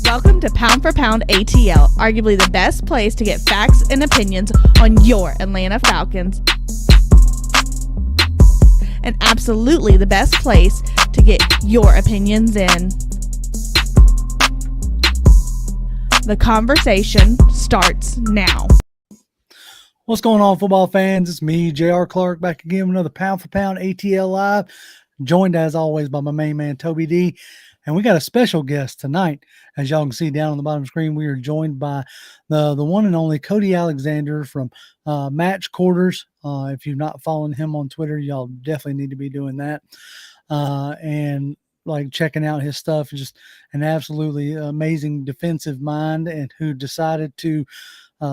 Welcome to Pound for Pound ATL, arguably the best place to get facts and opinions on your Atlanta Falcons. And absolutely the best place to get your opinions in. The conversation starts now. What's going on, football fans? It's me, J.R. Clark, back again with another Pound for Pound ATL Live, joined as always by my main man, Toby D. And we got a special guest tonight. As y'all can see down on the bottom screen, we are joined by the one and only Cody Alexander from Match Quarters. If you've not followed him on Twitter, y'all definitely need to be doing that. And like checking out his stuff. Just an absolutely amazing defensive mind, and who decided to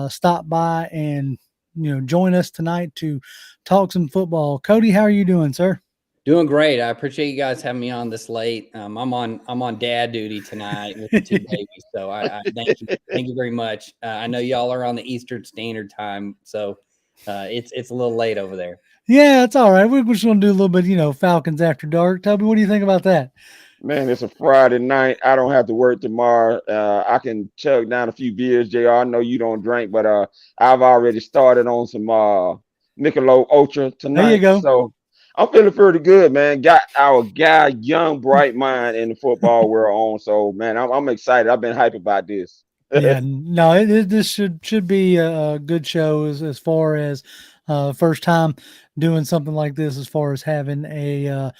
stop by and join us tonight to talk some football. Cody, how are you doing, sir? Doing great. I appreciate you guys having me on this late. I'm on dad duty tonight with the two babies, so I thank you very much. I know y'all are on the Eastern Standard Time, so it's a little late over there. Yeah, it's all right. We're just gonna do a little bit, Falcons After Dark. Toby, what do you think about that? Man, it's a Friday night. I don't have to work tomorrow. I can chug down a few beers, JR. I know you don't drink, but I've already started on some Michelob Ultra tonight. There you go. So I'm feeling pretty good, man. Got our guy, young, bright mind in the football world on. So, man, I'm excited. I've been hyped about this. Yeah, no, this should be a good show as far as first time doing something like this, as far as having a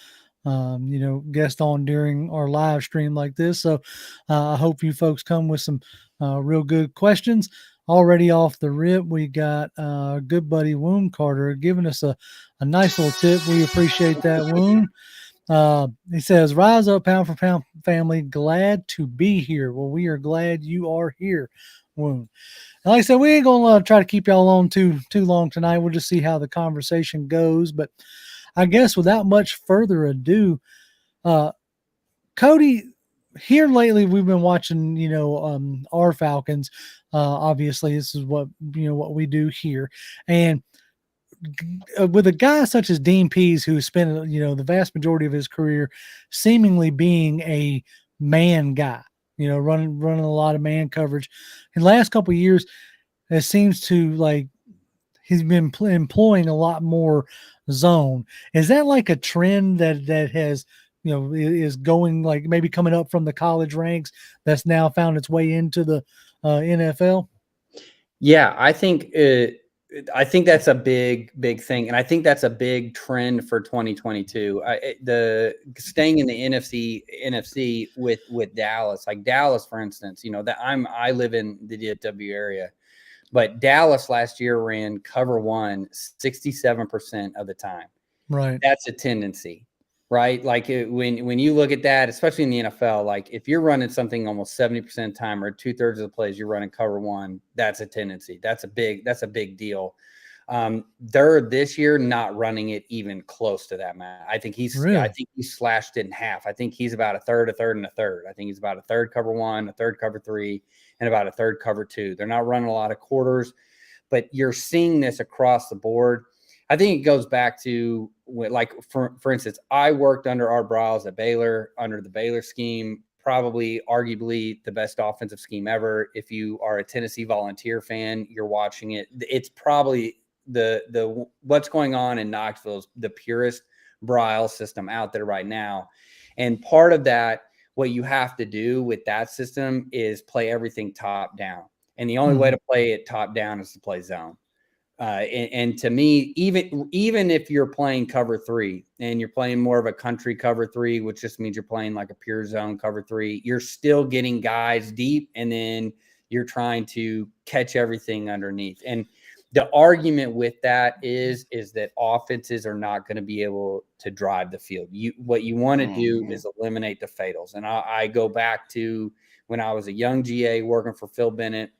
guest on during our live stream like this. So I hope you folks come with some real good questions. Already off the rip, we got good buddy Woon Carter giving us a nice little tip. We appreciate that, Woon. He says, "Rise up, Pound for Pound family. Glad to be here." Well, we are glad you are here, Woon. And like I said, we ain't gonna try to keep y'all on too long tonight. We'll just see how the conversation goes. But I guess without much further ado, Cody, here lately we've been watching, our Falcons. Obviously, this is what we do here, and with a guy such as Dean Pease, who spent the vast majority of his career seemingly being a man guy, running a lot of man coverage. In the last couple of years, it seems to like he's been employing a lot more zone. Is that like a trend that has is going, like maybe coming up from the college ranks, that's now found its way into the NFL? Yeah, I think that's a big thing, and I think that's a big trend for 2022. The staying in the NFC with Dallas, like Dallas, for instance, that I live in the DFW area, but Dallas last year ran cover one 67% of the time. Right, that's a tendency, right? Like when you look at that, especially in the NFL, like if you're running something almost 70% of the time, or 2/3 of the plays you're running cover one, that's a tendency. That's a big deal. They're this year not running it even close to that, man. I think he's slashed it in half. I think he's about a third, and a third. I think he's about a third cover one, a third cover three, and about a third cover two. They're not running a lot of quarters, but you're seeing this across the board. I think it goes back to, like, for instance, I worked under Art Briles at Baylor, under the Baylor scheme, probably arguably the best offensive scheme ever. If you are a Tennessee Volunteer fan, you're watching it. It's probably the what's going on in Knoxville is the purest Briles system out there right now. And part of that, what you have to do with that system is play everything top down. And the only way to play it top down is to play zone. And to me, even if you're playing cover three and you're playing more of a country cover three, which just means you're playing like a pure zone cover three, you're still getting guys deep, and then you're trying to catch everything underneath. And the argument with that is that offenses are not going to be able to drive the field. What you want to do is eliminate the fatals. And I go back to when I was a young GA working for Phil Bennett,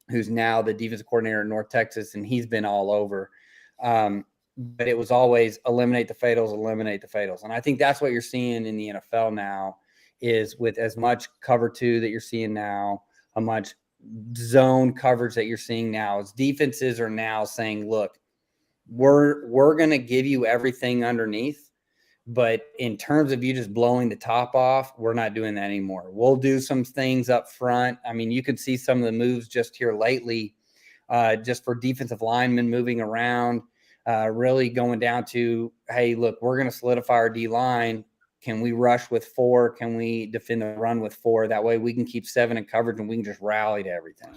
who's now the defensive coordinator in North Texas, and he's been all over. But it was always eliminate the fatals. And I think that's what you're seeing in the NFL now, is with as much cover two that you're seeing now, how much zone coverage that you're seeing now, is defenses are now saying, look, we're going to give you everything underneath, But in terms of you just blowing the top off, we're not doing that anymore. We'll do some things up front. I mean, you can see some of the moves just here lately, just for defensive linemen moving around, really going down to, hey, look, we're going to solidify our D-line. Can we rush with 4? Can we defend the run with 4? That way we can keep 7 in coverage and we can just rally to everything.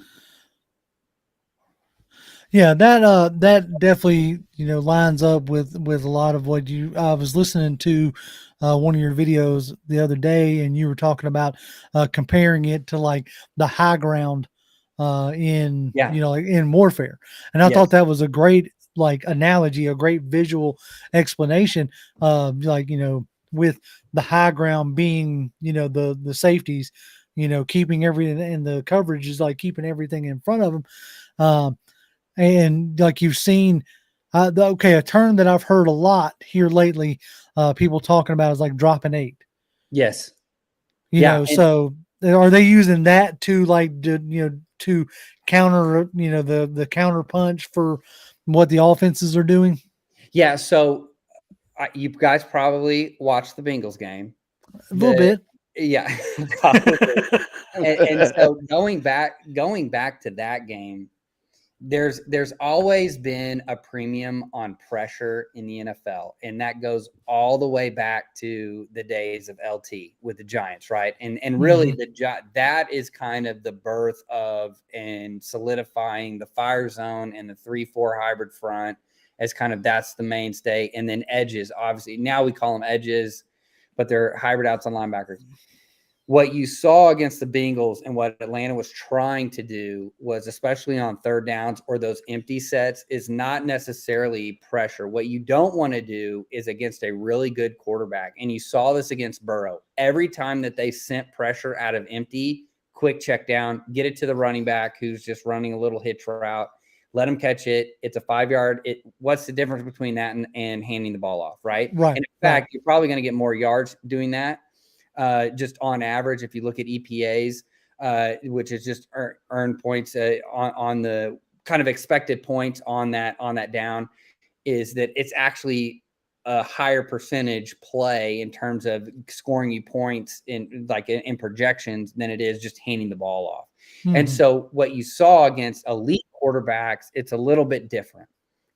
Yeah, that definitely lines up with a lot of what I was listening to one of your videos the other day, and you were talking about comparing it to like the high ground in like in warfare, and I thought that was a great like analogy, a great visual explanation of like with the high ground being the safeties, keeping everything, and the coverage is like keeping everything in front of them. And like you've seen, a term that I've heard a lot here lately, people talking about is like dropping 8. Yes. So are they using that to like, to counter, the counter punch for what the offenses are doing? Yeah. So you guys probably watched the Bengals game. A little bit. Yeah. Probably. and so going back to that game, there's always been a premium on pressure in the NFL, and that goes all the way back to the days of LT with the Giants, right? And really that is kind of the birth of and solidifying the fire zone and the 3-4 hybrid front as kind of that's the mainstay. And then edges, obviously now we call them edges, but they're hybrid outs on linebackers. What you saw against the Bengals and what Atlanta was trying to do was, especially on third downs or those empty sets, is not necessarily pressure. What you don't want to do is against a really good quarterback. And you saw this against Burrow. Every time that they sent pressure out of empty, quick check down, get it to the running back who's just running a little hitch route, let him catch it. It's a 5-yard. What's the difference between that and handing the ball off, right? Right. And in fact, you're probably going to get more yards doing that. Just on average, if you look at EPAs, which is just earned points on the kind of expected points on that down, is that it's actually a higher percentage play in terms of scoring you points in projections than it is just handing the ball off. And so what you saw against elite quarterbacks, it's a little bit different.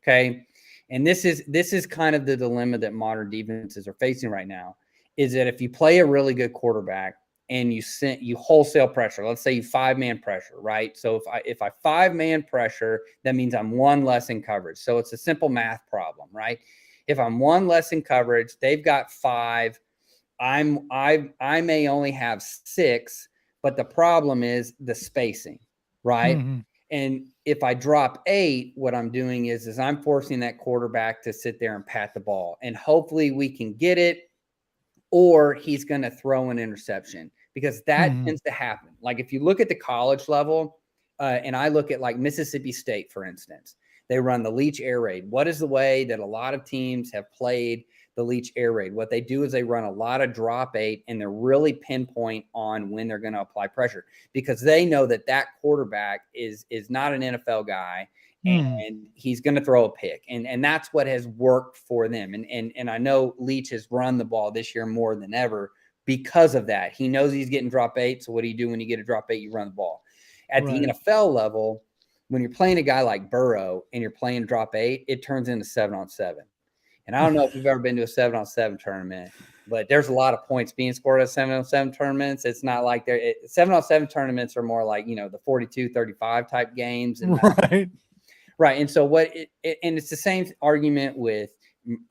Okay. And this is kind of the dilemma that modern defenses are facing right now. Is that if you play a really good quarterback and you wholesale pressure, let's say you 5-man pressure, right? So if I 5-man pressure, that means I'm 1 less in coverage. So it's a simple math problem, right? If I'm 1 less in coverage, they've got 5. I may only have 6, but the problem is the spacing, right? And if I drop 8, what I'm doing is I'm forcing that quarterback to sit there and pat the ball, and hopefully we can get it. Or he's going to throw an interception, because that tends to happen. Like if you look at the college level, and I look at like Mississippi State, for instance, they run the Leach air raid. What is the way that a lot of teams have played the Leach air raid? What they do is they run a lot of drop 8, and they're really pinpoint on when they're going to apply pressure, because they know that quarterback is not an NFL guy. And he's going to throw a pick. And that's what has worked for them. And I know Leach has run the ball this year more than ever because of that. He knows he's getting drop 8. So what do you do when you get a drop 8? You run the ball. At the NFL level, when you're playing a guy like Burrow and you're playing drop 8, it turns into 7-on-7. And I don't know if you've ever been to a 7-on-7 tournament, but there's a lot of points being scored at 7-on-7 tournaments. It's not like 7-on-7 tournaments are more like, the 42-35 type games. And Right. And so and it's the same argument with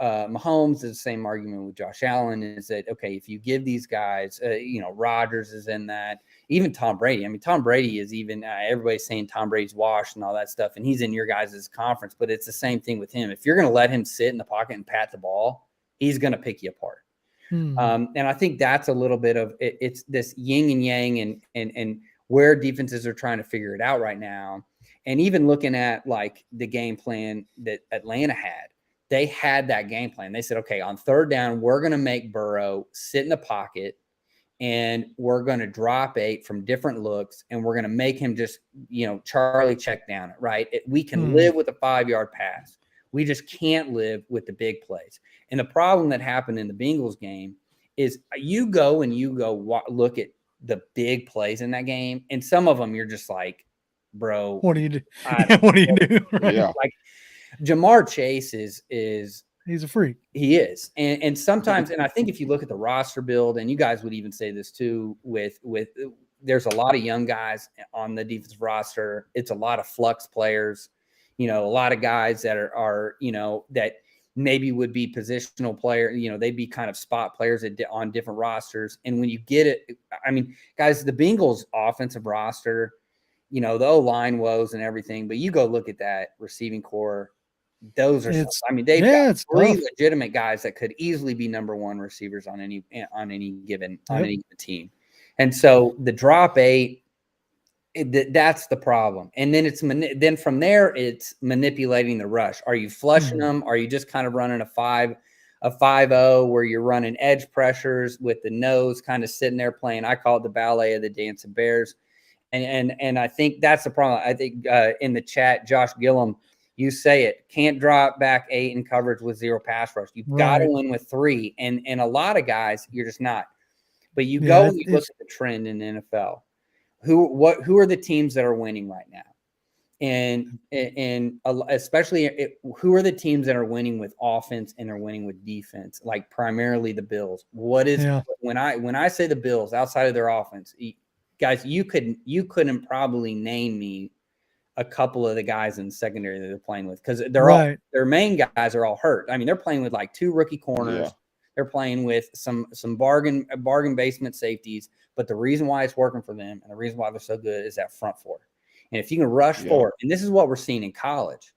Mahomes, is the same argument with Josh Allen, is that, okay, if you give these guys, Rodgers is in that, even Tom Brady. I mean, Tom Brady is even, everybody's saying Tom Brady's washed and all that stuff, and he's in your guys' conference, but it's the same thing with him. If you're going to let him sit in the pocket and pat the ball, he's going to pick you apart. And I think that's a little bit of it's this yin and yang and where defenses are trying to figure it out right now. And even looking at like the game plan that Atlanta had, they had that game plan. They said, okay, on third down, we're going to make Burrow sit in the pocket, and we're going to drop 8 from different looks, and we're going to make him just, Charlie check down it, right? We can live with a 5-yard pass. We just can't live with the big plays. And the problem that happened in the Bengals game is you go look at the big plays in that game, and some of them you're just like, bro, what do you do? What do you do? Right? Yeah. Like Jamar Chase is He's a freak. he is. And sometimes, and I think if you look at the roster build, and you guys would even say this too, with there's a lot of young guys on the defensive roster. It's a lot of flux players, a lot of guys that are that maybe would be positional player, they'd be kind of spot players on different rosters. And when you get it, I mean, guys, the Bengals offensive roster, the O-line woes and everything, but you go look at that receiving core. Those are, they've got 3 legitimate guys that could easily be number 1 receivers on any given team. And so the drop 8, that's the problem. And then then from there, it's manipulating the rush. Are you flushing them? Are you just kind of running a 5-0 where you're running edge pressures with the nose kind of sitting there playing? I call it the ballet of the dancing bears. And I think that's the problem. I think in the chat, Josh Gillum, you say it, can't drop back 8 in coverage with 0 pass rush. You've got to win with 3. And a lot of guys, you're just not. But you go and you look at the trend in the NFL. Who are the teams that are winning right now? And especially who are the teams that are winning with offense and are winning with defense? Like primarily the Bills. When I say the Bills outside of their offense, guys, you couldn't probably name me a couple of the guys in the secondary that they're playing with, because their main guys are all hurt. I mean, they're playing with like 2 rookie corners. Yeah. They're playing with some bargain basement safeties. But the reason why it's working for them and the reason why they're so good is that front 4. And if you can rush forward, and this is what we're seeing in college,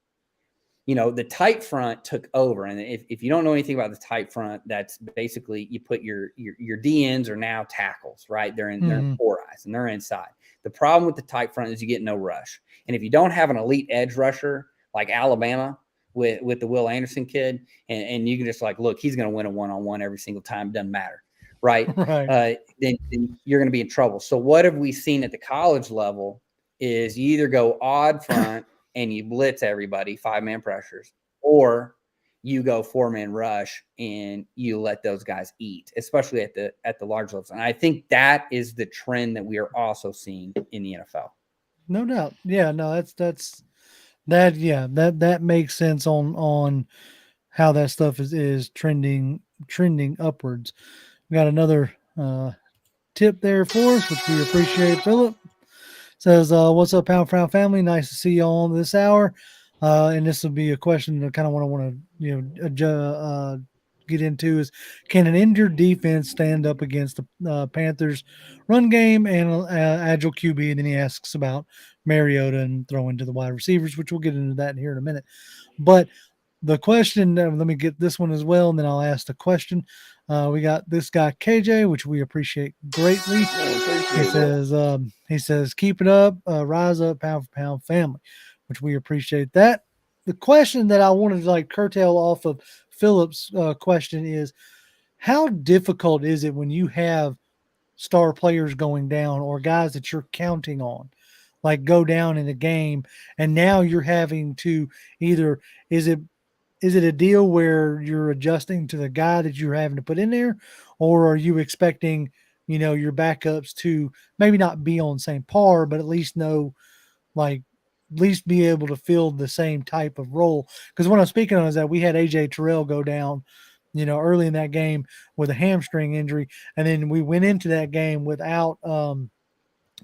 the tight front took over. And if you don't know anything about the tight front, that's basically you put your DNs are now tackles, right? They're in 4 eyes and they're inside. The problem with the tight front is you get no rush. And if you don't have an elite edge rusher like Alabama with the Will Anderson kid, and you can just like, look, he's going to win a one-on-one every single time. Doesn't matter. Right. Then you're going to be in trouble. So what have we seen at the college level is you either go odd front and you blitz everybody, 5-man pressures, or you go 4-man rush and you let those guys eat, especially at the large levels. And I think that is the trend that we are also seeing in the NFL. No doubt. Yeah, no, that makes sense on how that stuff is trending upwards. We got another tip there for us, which we appreciate. Philip says, what's up, Pound family? Nice to see you all on this hour. And this will be a question that kind of want to get into is, can an injured defense stand up against the Panthers run game and agile QB? And then he asks about Mariota and throwing to the wide receivers, which we'll get into that here in a minute. But the question, let me get this one as well, and then I'll ask the question. We got this guy KJ, which we appreciate greatly. He says, keep it up, rise up, pound for pound family, which we appreciate that. The question that I wanted to curtail off of Philip's question is, how difficult is it when you have star players going down or guys that you're counting on, go down in a game, and now you're having to either, is it a deal where you're adjusting to the guy that you're having to put in there, or are you expecting, your backups to maybe not be on the same par, but at least know, at least be able to fill the same type of role? Because what I'm speaking on is that we had AJ Terrell go down, early in that game with a hamstring injury, and then we went into that game without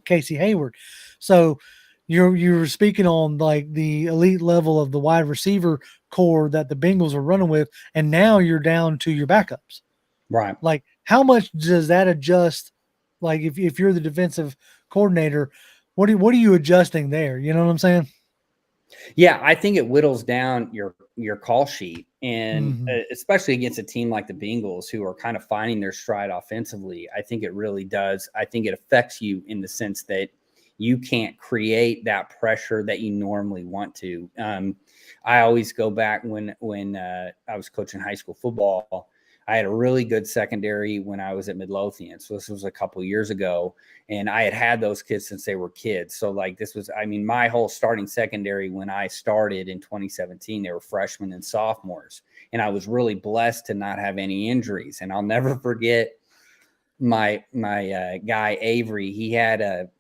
Casey Hayward. So you're speaking on the elite level of the wide receiver core that the Bengals are running with, and now you're down to your backups. Right. How much does that adjust? If you're the defensive coordinator, what are you adjusting there? You know what I'm saying? Yeah, I think it whittles down your call sheet, and especially against a team like the Bengals, who are kind of finding their stride offensively. I think it really does. I think it affects you in the sense that you can't create that pressure that you normally want to. I always go back when I was coaching high school football. I had a really good secondary when I was at Midlothian. So this was a couple of years ago, and I had those kids since they were kids. So like this was, I mean, my whole starting secondary when I started in 2017, they were freshmen and sophomores, and I was really blessed to not have any injuries. And I'll never forget my guy Avery. He had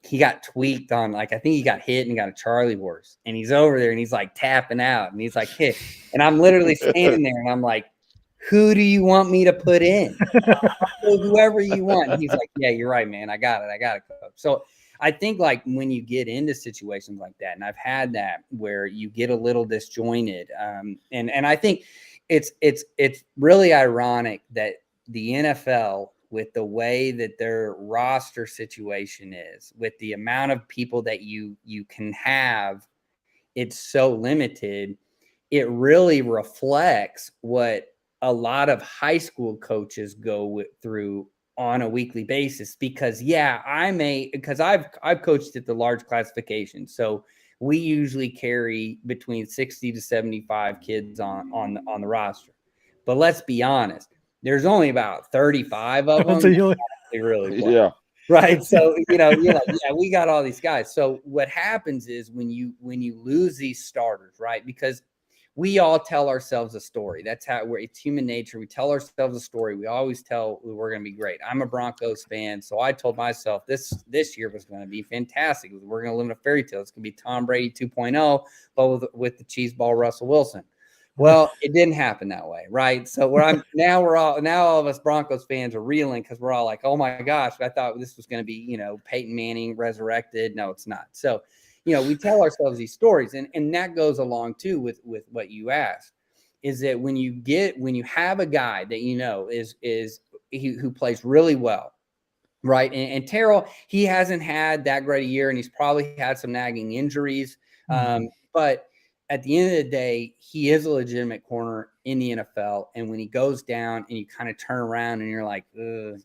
he got tweaked on, like, I think he got hit and got a Charlie horse, and he's over there and he's like tapping out and he's like, hey, and I'm literally standing there and I'm like, who do you want me to put in? Whoever you want. He's like, yeah, you're right, man. I got it, coach. So I think like when you get into situations like that, and I've had that where you get a little disjointed, and I think it's really ironic that the NFL, with the way that their roster situation is, with the amount of people that you can have, it's so limited. It really reflects what a lot of high school coaches go through on a weekly basis. Because because I've coached at the large classification, so we usually carry between 60 to 75 kids on the roster. But let's be honest, there's only about 35 of them that really play. Yeah. Right. So, you're like, yeah, we got all these guys. So what happens is when you lose these starters, right? Because we all tell ourselves a story. That's how it's human nature. We tell ourselves a story. We always tell we're going to be great. I'm a Broncos fan, so I told myself this year was going to be fantastic. We're going to live in a fairy tale. It's going to be Tom Brady 2.0, but with the cheese ball Russell Wilson. Well, it didn't happen that way, right? So now all of us Broncos fans are reeling because we're all like, oh my gosh, I thought this was going to be, Peyton Manning resurrected. No, it's not. So, we tell ourselves these stories, and that goes along too with what you asked, is that when you have a guy that who plays really well, right? And Terrell, he hasn't had that great a year, and he's probably had some nagging injuries, but at the end of the day, he is a legitimate corner in the NFL. And when he goes down and you kind of turn around and you're like,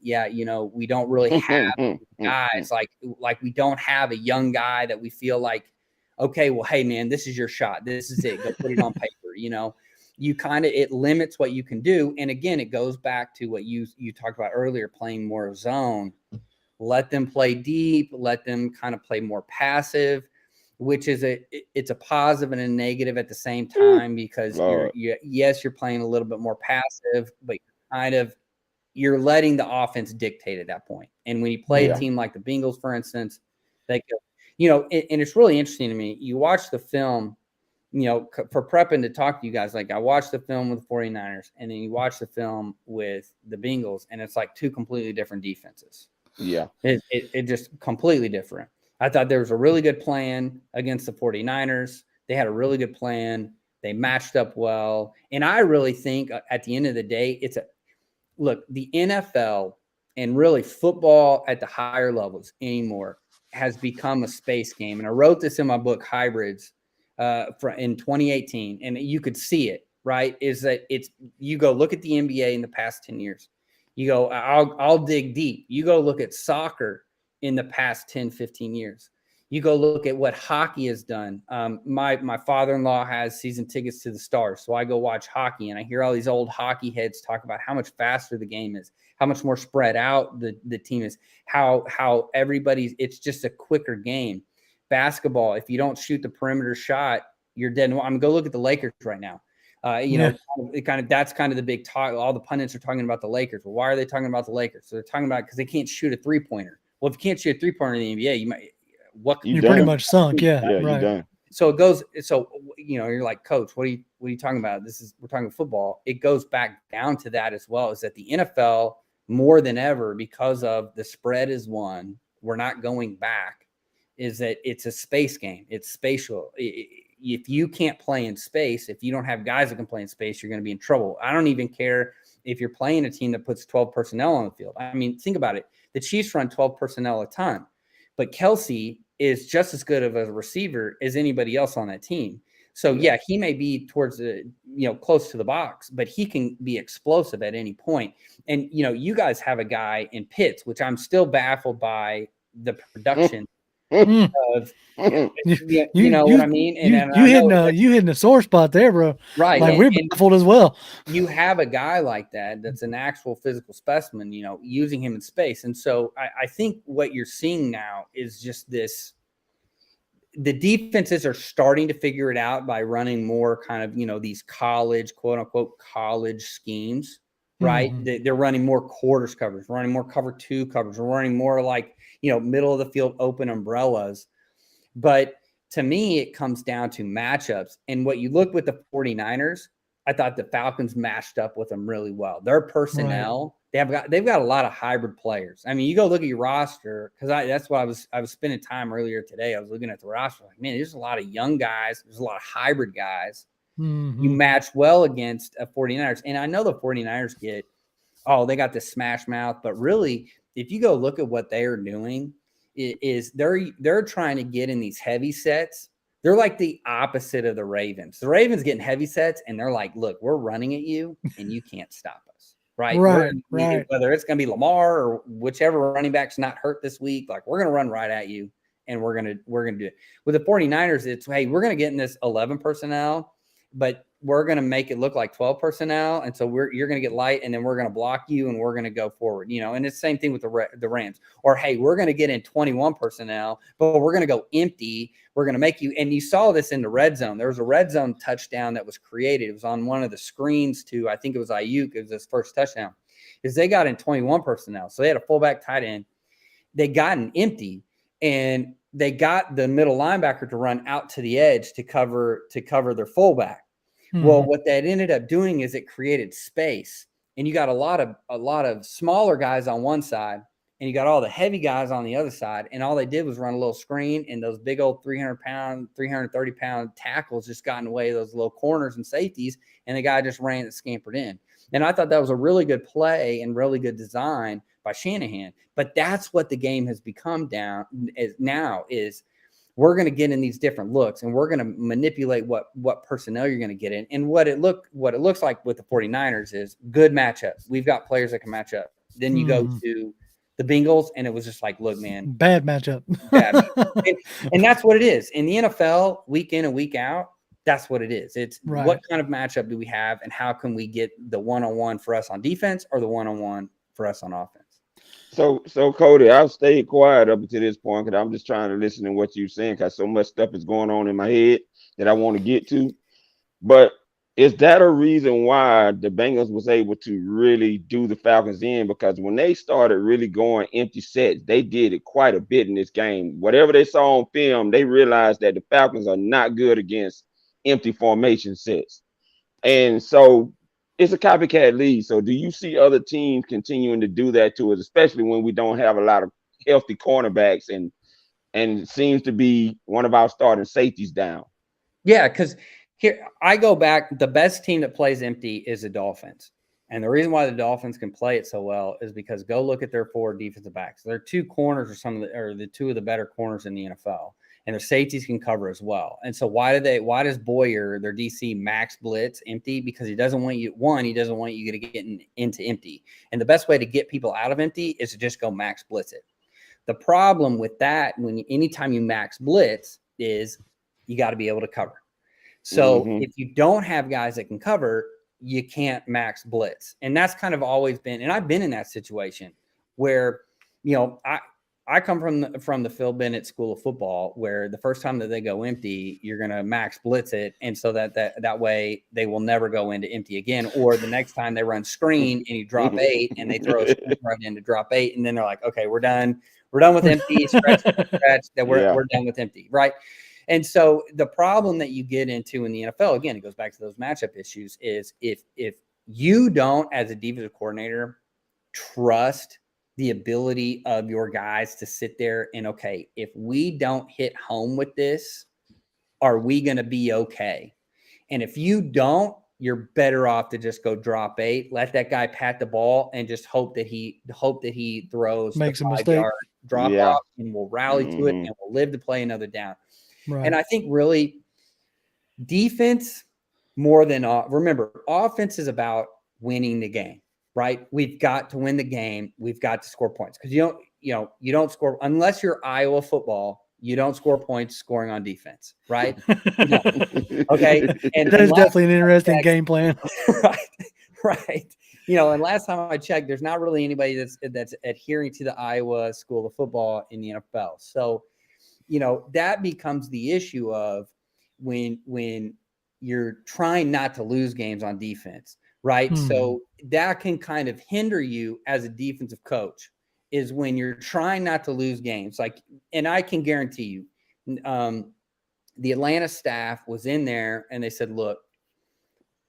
yeah, we don't really have guys like we don't have a young guy that we feel like, okay, well, hey man, this is your shot. This is it. Go put it on paper. You it limits what you can do. And again, it goes back to what you talked about earlier, playing more zone. Let them play deep. Let them kind of play more passive, which is it's a positive and a negative at the same time, because you're playing a little bit more passive, but you're letting the offense dictate at that point. And when you play a team like the Bengals, for instance, and it's really interesting to me. You watch the film, for prepping to talk to you guys, like I watched the film with the 49ers and then you watch the film with the Bengals, and it's like two completely different defenses. Yeah. It just completely different. I thought there was a really good plan against the 49ers. They had a really good plan. They matched up well. And I really think at the end of the day, the NFL and really football at the higher levels anymore has become a space game. And I wrote this in my book, Hybrids, in 2018, and you could see it, right? Is that you go look at the NBA in the past 10 years. You go, I'll dig deep. You go look at soccer in the past 10, 15 years. You go look at what hockey has done. My father-in-law has season tickets to the Stars, so I go watch hockey, and I hear all these old hockey heads talk about how much faster the game is, how much more spread out the team is, how it's just a quicker game. Basketball, if you don't shoot the perimeter shot, you're dead. I'm gonna go look at the Lakers right now. That's kind of the big talk. All the pundits are talking about the Lakers. Well, why are they talking about the Lakers? So they're talking about because they can't shoot a 3-pointer. Well, if you can't shoot a 3-pointer in the NBA, you're pretty much sunk. Yeah, right. You're done. So it goes. So you're like, Coach, what are you talking about? We're talking football. It goes back down to that as well. Is that the NFL more than ever, because of the spread is one. We're not going back. Is that it's a space game. It's spatial. If you can't play in space, if you don't have guys that can play in space, you're going to be in trouble. I don't even care if you're playing a team that puts 12 personnel on the field. I mean, think about it. The Chiefs run 12 personnel a ton, but Kelsey is just as good of a receiver as anybody else on that team. So yeah, he may be towards the, close to the box, but he can be explosive at any point. And, you guys have a guy in Pitts, which I'm still baffled by the production of, you know what I mean? And you I know hitting a sore spot there, bro. right. Like we're baffled as well. You have a guy like that that's an actual physical specimen, you know, using him in space. And so I think what you're seeing now is just this. The defenses are starting to figure it out by running more kind of, you know, these college, quote unquote, college schemes, right? They're running more quarters coverage, running more cover 2 coverage, running more like, you know, middle of the field open umbrellas. But to me, it comes down to matchups. And what you look with the 49ers, I thought the Falcons matched up with them really well. Their personnel, they've got a lot of hybrid players. I mean, you go look at your roster, because that's what I was spending time earlier today. I was looking at the roster, like, man, there's a lot of young guys, there's a lot of hybrid guys. You match well against a 49ers. And I know the 49ers they got this smash mouth, but really, if you go look at what they are doing, is they're trying to get in these heavy sets. They're like the opposite of the Ravens. The Ravens getting heavy sets, and they're like, look, we're running at you, and you can't stop us. Right. Whether it's going to be Lamar or whichever running back's not hurt this week, like we're going to run right at you, and we're going to do it. With the 49ers, it's, hey, we're going to get in this 11 personnel, but we're going to make it look like 12 personnel. And so you're going to get light, and then we're going to block you, and we're going to go forward, you know. And it's the same thing with the Rams. Or, hey, we're going to get in 21 personnel, but we're going to go empty. We're going to make you, and you saw this in the red zone. There was a red zone touchdown that was created. It was on one of the screens to, I think it was Ayuk. It was his first touchdown. Is they got in 21 personnel. So they had a fullback tight end. They got an empty, and they got the middle linebacker to run out to the edge to cover their fullback. Well, what that ended up doing is it created space, and you got a lot of smaller guys on one side, and you got all the heavy guys on the other side. And all they did was run a little screen, and those big old 330-pound tackles just got in the way of those little corners and safeties, and the guy just ran and scampered in. And I thought that was a really good play and really good design by Shanahan. But that's what the game has become now is we're going to get in these different looks, and we're going to manipulate what personnel you're going to get in. And what it looks like with the 49ers is good matchups. We've got players that can match up. Then you go to the Bengals, and it was just like, look, man, bad matchup. And that's what it is. In the NFL, week in and week out, that's what it is. It's what kind of matchup do we have, and how can we get the one-on-one for us on defense or the one-on-one for us on offense? So Cody, I've stayed quiet up until this point because I'm just trying to listen to what you're saying, because so much stuff is going on in my head that I want to get to. But is that a reason why the Bengals was able to really do the Falcons in? Because when they started really going empty sets, they did it quite a bit in this game. Whatever they saw on film, they realized that the Falcons are not good against empty formation sets. And so it's a copycat league. So do you see other teams continuing to do that to us, especially when we don't have a lot of healthy cornerbacks and it seems to be one of our starting safeties down? Yeah, because here I go back. The best team that plays empty is the Dolphins. And the reason why the Dolphins can play it so well is because go look at their 4 defensive backs. Their 2 corners are the 2 of the better corners in the NFL. And their safeties can cover as well. And so why does Boyer, their DC, max blitz empty? Because he doesn't want you to get into empty. And the best way to get people out of empty is to just go max blitz it. The problem with that, anytime you max blitz, is you got to be able to cover. So if you don't have guys that can cover, you can't max blitz. And that's kind of always been, and I've been in that situation where, you know, I come from the Phil Bennett School of Football, where the first time that they go empty, you're going to max blitz it. And so that way they will never go into empty again. Or the next time they run screen and you drop 8 and they throw a screen right into drop 8. And then they're like, okay, we're done. We're done with empty, scratch that we're done with empty. Right. And so the problem that you get into in the NFL, again, it goes back to those matchup issues, is if you don't, as a defensive coordinator, trust the ability of your guys to sit there and, okay, if we don't hit home with this, are we going to be okay? And if you don't, you're better off to just go drop 8, let that guy pat the ball, and just hope that he throws, makes a mistake, drop off, and we'll rally to it, and we'll live to play another down. Right. And I think really defense more than remember, offense is about winning the game. Right. We've got to win the game. We've got to score points, because you don't score unless you're Iowa football. You don't score points scoring on defense, right? Okay. And That is last definitely an interesting game plan. right, right. And last time I checked, there's not really anybody that's adhering to the Iowa School of Football in the NFL. So, that becomes the issue of when you're trying not to lose games on defense, right? So that can kind of hinder you as a defensive coach, is when you're trying not to lose games. And I can guarantee you, the Atlanta staff was in there and they said, look,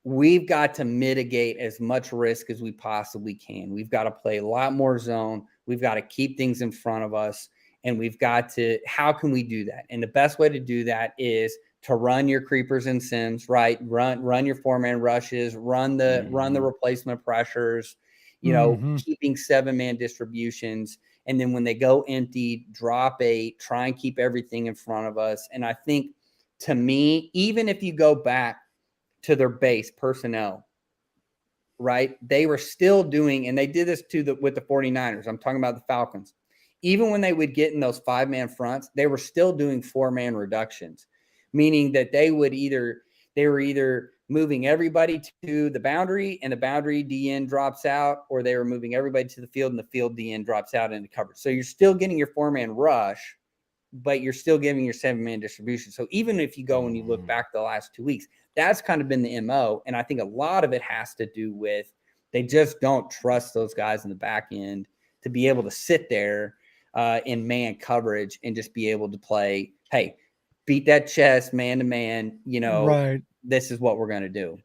we've got to mitigate as much risk as we possibly can. We've got to play a lot more zone. We've got to keep things in front of us. And we've got to, how can we do that? And the best way to do that is to run your creepers and sims, right? Run your 4-man rushes, run the replacement pressures, keeping 7-man distributions. And then when they go empty, drop 8, try and keep everything in front of us. And I think, to me, even if you go back to their base personnel, right? They were still doing, and they did this with the 49ers. I'm talking about the Falcons. Even when they would get in those 5-man fronts, they were still doing 4-man reductions, meaning that they were either moving everybody to the boundary and the boundary DN drops out, or they were moving everybody to the field and the field DN drops out into coverage. So you're still getting your 4-man rush, but you're still giving your 7-man distribution. So even if you go and you look back the last 2 weeks, that's kind of been the MO. And I think a lot of it has to do with they just don't trust those guys in the back end to be able to sit there in man coverage and just be able to play, hey, beat that chest man to man, Right. This is what we're going to do.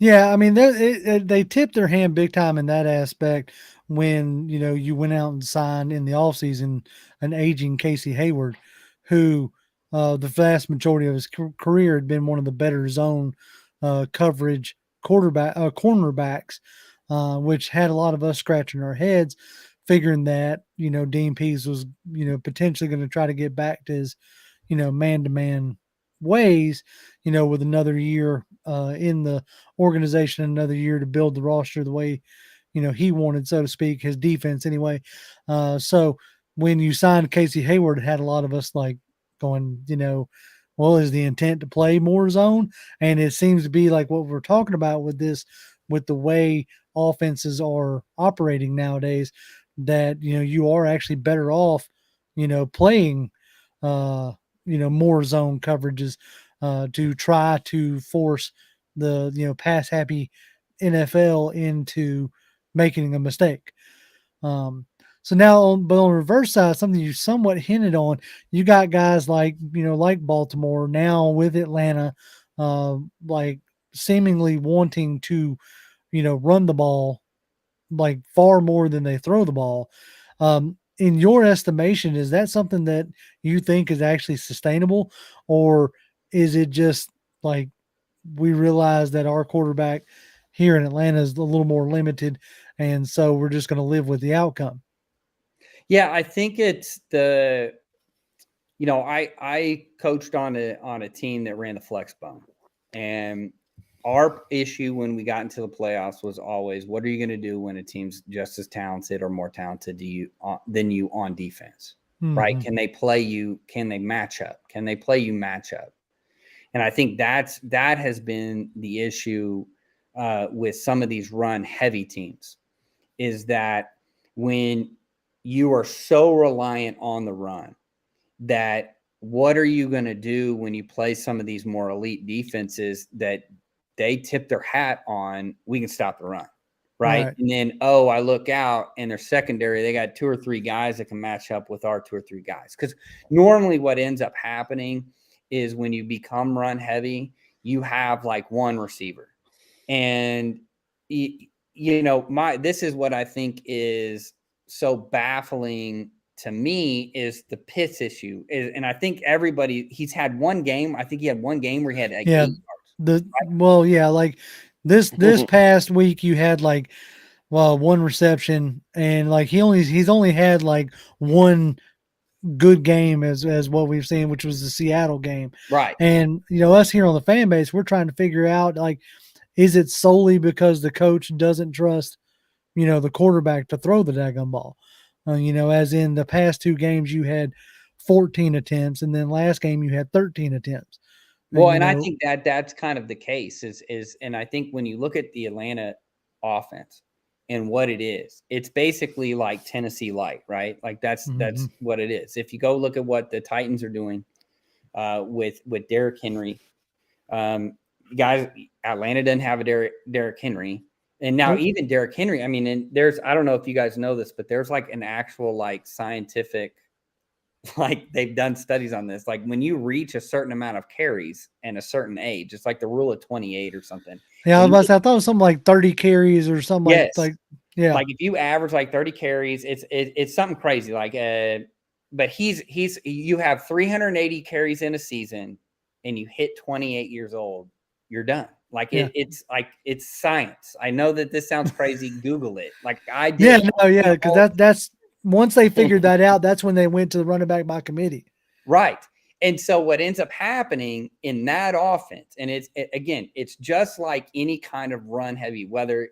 Yeah, I mean, they tipped their hand big time in that aspect when, you went out and signed in the offseason an aging Casey Hayward, who the vast majority of his career had been one of the better zone coverage cornerbacks, which had a lot of us scratching our heads, figuring that, Dean Pease was, potentially going to try to get back to his, man-to-man ways, with another year in the organization, another year to build the roster the way, he wanted, so to speak, his defense anyway. So when you signed Casey Hayward, it had a lot of us like going, well, is the intent to play more zone? And it seems to be like what we're talking about with the way offenses are operating nowadays, that, you are actually better off, playing, more zone coverages to try to force the, pass happy NFL into making a mistake. So now, but on the reverse side, something you somewhat hinted on, you got guys like, like Baltimore now with Atlanta, like seemingly wanting to, run the ball like far more than they throw the ball. In your estimation, is that something that you think is actually sustainable, or is it just like we realize that our quarterback here in Atlanta is a little more limited, and so we're just going to live with the outcome? Yeah, I think it's I coached on a team that ran the flex bone, and our issue when we got into the playoffs was always, what are you going to do when a team's just as talented or more talented than you on defense, right? Can they play you? Can they match up? Can they play you match up? And I think that has been the issue with some of these run heavy teams, is that when you are so reliant on the run, that what are you going to do when you play some of these more elite defenses that they tip their hat on, we can stop the run, right? And then, I look out and their secondary, they got 2 or 3 guys that can match up with our 2 or 3 guys. Because normally what ends up happening is when you become run heavy, you have like one receiver. And, this is what I think is so baffling to me, is the Pitts issue. And I think he's had one game. I think he had one game where he had like 8 yards. Like this past week you had like, one reception, and like he's only had like one good game as what we've seen, which was the Seattle game. Right. And, us here on the fan base, we're trying to figure out, like, is it solely because the coach doesn't trust, the quarterback to throw the daggone ball? As in the past 2 games, you had 14 attempts, and then last game you had 13 attempts. Well, and I think that's kind of the case and I think when you look at the Atlanta offense and what it is, it's basically like Tennessee light, right? Like that's what it is. If you go look at what the Titans are doing with Derrick Henry, guys, Atlanta doesn't have a Derrick Henry. And now even Derrick Henry, I mean, and I don't know if you guys know this, but there's like an actual like scientific, like they've done studies on this. Like when you reach a certain amount of carries and a certain age, it's like the rule of 28 or something. Yeah, I thought it was something like 30 carries or something like yeah. Like if you average like 30 carries, it's something crazy. Like but you have 380 carries in a season and you hit 28 years old, you're done. Like it's like it's science. I know that this sounds crazy. Google it. Like I did. Yeah, because that's once they figured that out, that's when they went to the running back by committee. Right. And so what ends up happening in that offense, and it's just like any kind of run heavy, whether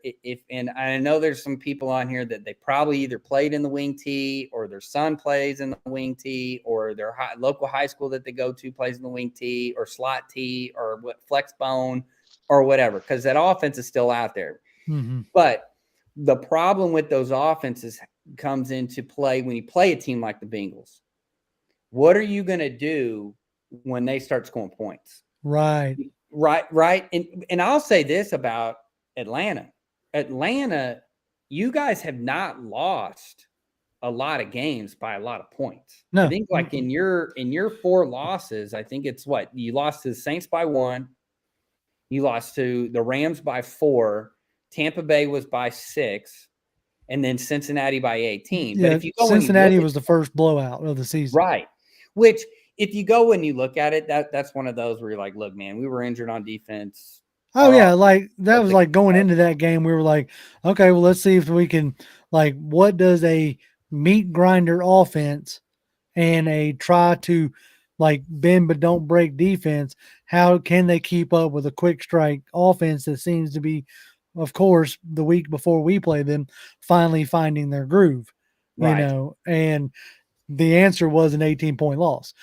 and I know there's some people on here that they probably either played in the wing tee or their son plays in the wing tee or their local high school that they go to plays in the wing tee or slot tee or flex bone or whatever, because that offense is still out there. Mm-hmm. But the problem with those offenses comes into play when you play a team like the Bengals. What are you going to do when they start scoring points? Right. And I'll say this about Atlanta. Atlanta, you guys have not lost a lot of games by a lot of points. No. I think like in your 4 losses, I think it's what? You lost to the Saints by 1. You lost to the Rams by 4. Tampa Bay was by 6. And then Cincinnati by 18. Yeah, but if you go Cincinnati was the first blowout of the season. Right. Which, if you go and you look at it, that's one of those where you're like, look, man, we were injured on defense. Oh, yeah. Like that was like going into that game. We were like, okay, well, let's see if we can, like, what does a meat grinder offense and a try to like bend but don't break defense, how can they keep up with a quick strike offense that seems to be, of course, the week before we play them, finally finding their groove, you know, and the answer was an 18-point loss.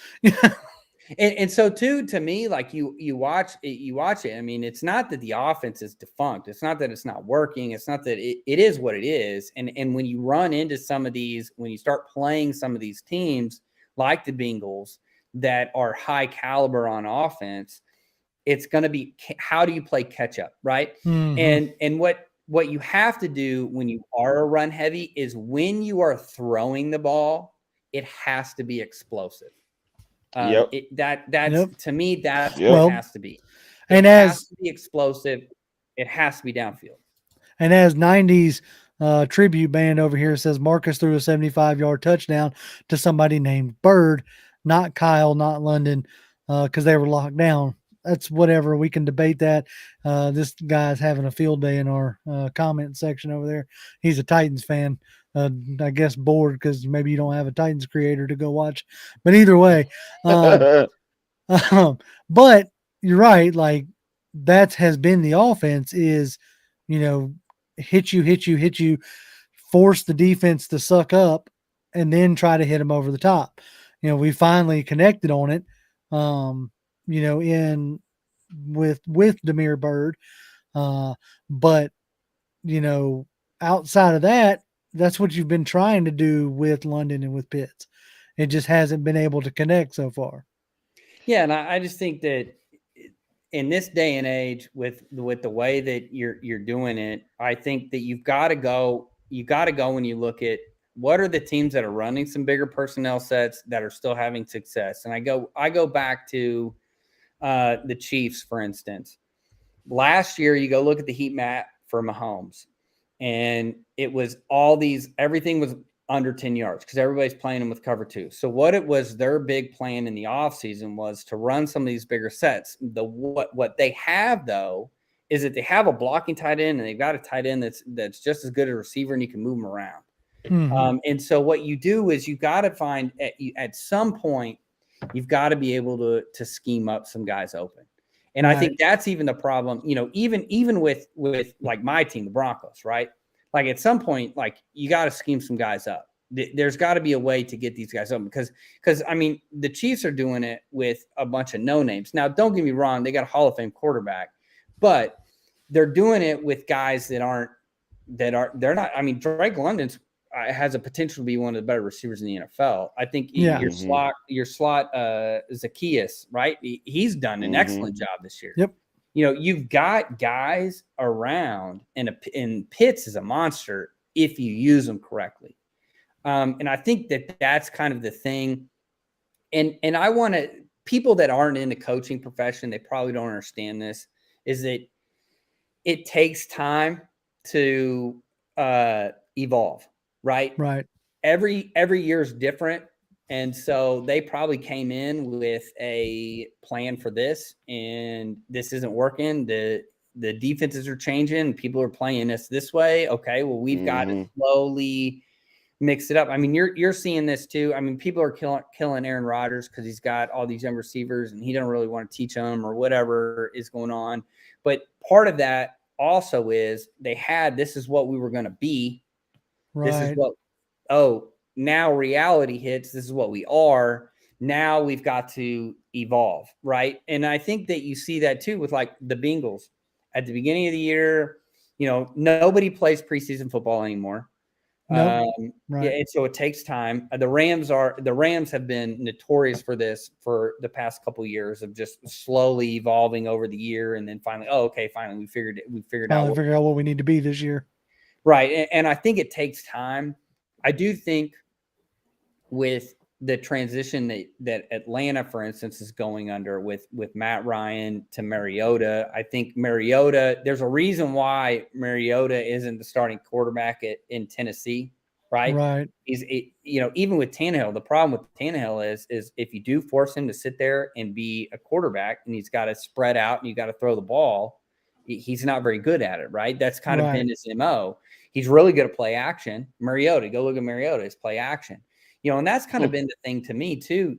and so too, to me, like you watch it. I mean, it's not that the offense is defunct. It's not that it's not working. It's not that it is what it is. And when you run into some of these, when you start playing some of these teams like the Bengals that are high caliber on offense, it's going to be, how do you play catch up, right? Mm-hmm. And what you have to do when you are a run heavy is when you are throwing the ball, it has to be explosive. To me, that's what it has to be. It has to be explosive. It has to be downfield. And as 90s tribute band over here says, Marcus threw a 75-yard touchdown to somebody named Bird, not Kyle, not London, because they were locked down. That's whatever. We can debate that. This guy's having a field day in our comment section over there. He's a Titans fan. I guess bored because maybe you don't have a Titans creator to go watch. But either way, but you're right. Like that has been the offense is, you know, hit you, force the defense to suck up and then try to hit them over the top. You know, we finally connected on it. You know, in with Demir Bird. But, you know, outside of that, that's what you've been trying to do with London and with Pitts. It just hasn't been able to connect so far. Yeah, and I just think that in this day and age, with the way that you're doing it, I think that you've got to go when you look at what are the teams that are running some bigger personnel sets that are still having success. And I go back to the Chiefs, for instance. Last year, you go look at the heat map for Mahomes, and it was everything was under 10 yards because everybody's playing them with cover 2. So what it was, their big plan in the offseason was to run some of these bigger sets. What they have, though, is that they have a blocking tight end, and they've got a tight end that's just as good a receiver, and you can move them around. Mm-hmm. And so what you do is you got to find at some point, you've got to be able to scheme up some guys open. And I think that's even the problem, you know, even with like my team, the Broncos, right? Like at some point, like you got to scheme some guys up There's got to be a way to get these guys open because I mean, the Chiefs are doing it with a bunch of no names. Now, don't get me wrong, they got a Hall of Fame quarterback, but they're doing it with guys they're not. I mean, Drake London's has a potential to be one of the better receivers in the NFL. I think your slot Zacchaeus, right? He's done an excellent job this year. Yep. You know, you've got guys around, and Pitts is a monster if you use them correctly. And I think that's kind of the thing. And I want to, people that aren't in the coaching profession, they probably don't understand this, is that it takes time to evolve, right? Right. Every year is different. And so they probably came in with a plan for this, and this isn't working. The defenses are changing. People are playing this way. Okay, well, we've got to slowly mix it up. I mean, you're seeing this too. I mean, people are killing Aaron Rodgers because he's got all these young receivers and he don't really want to teach them or whatever is going on. But part of that also is this is what we were going to be. Right. This is what, now reality hits. This is what we are. Now we've got to evolve, right? And I think that you see that too with like the Bengals at the beginning of the year. You know, nobody plays preseason football anymore. Right. Yeah, and so it takes time. The Rams have been notorious for this for the past couple of years of just slowly evolving over the year, and then finally, finally we figured out what we need to be this year. Right, and I think it takes time. I do think with the transition that Atlanta, for instance, is going under with Matt Ryan to Mariota. I think Mariota, there's a reason why Mariota isn't the starting quarterback in Tennessee, right? Right. He's, even with Tannehill, the problem with Tannehill is if you do force him to sit there and be a quarterback and he's got to spread out and you got to throw the ball, he's not very good at it, right? That's kind of been his MO. He's really good at play action. Mariota, go look at Mariota, his play action. And that's kind of been the thing to me too.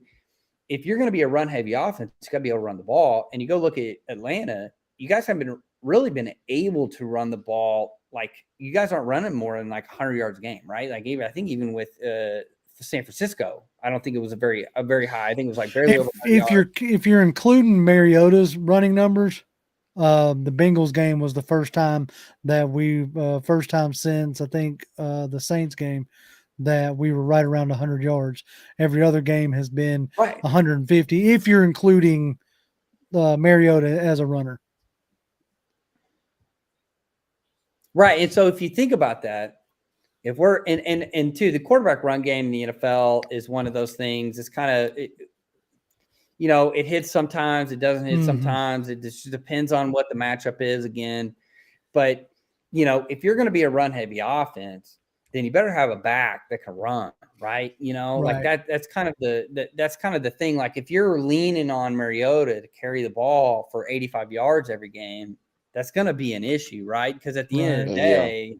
If you're going to be a run heavy offense, you got to be able to run the ball. And you go look at Atlanta, you guys haven't really been able to run the ball. Like you guys aren't running more than like 100 yards a game, right? Like I think even with San Francisco, I don't think it was a very high. I think it was like barely over 100 yards. If you're including Mariota's running numbers, the Bengals game was the first time that first time since I think the Saints game that we were right around 100 yards. Every other game has been 150 if you're including Mariota as a runner. Right. And so if you think about that, if we're and two, the quarterback run game in the NFL is one of those things. It's kind of it hits sometimes, it doesn't hit sometimes. It just depends on what the matchup is again. But if you're going to be a run heavy offense, then you better have a back that can run, right? Like that's kind of the thing. Like if you're leaning on Mariota to carry the ball for 85 yards every game, that's going to be an issue, right? Because at the end of the day,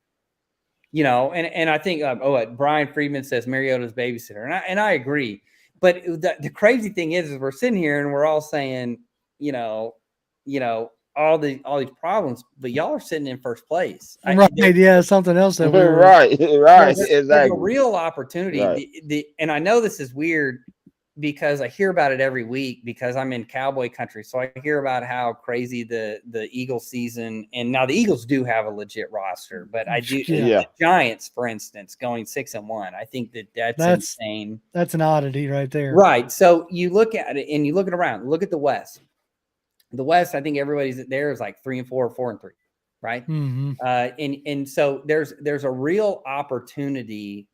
and I think Brian Friedman says Mariota's babysitter, and I agree. But the crazy thing is we're sitting here and we're all saying, all these problems, but y'all are sitting in first place. Something else that we're right. Exactly. There's a real opportunity. Right. And I know this is weird because I hear about it every week because I'm in cowboy country. So I hear about how crazy the Eagles season, and now the Eagles do have a legit roster, but I do the Giants, for instance, going 6-1. I think that's insane. That's an oddity right there. Right. So you look at it and you look around, look at the West. The West, I think everybody's there is like 3-4 or 4-3, right? Mm-hmm. And so there's a real opportunity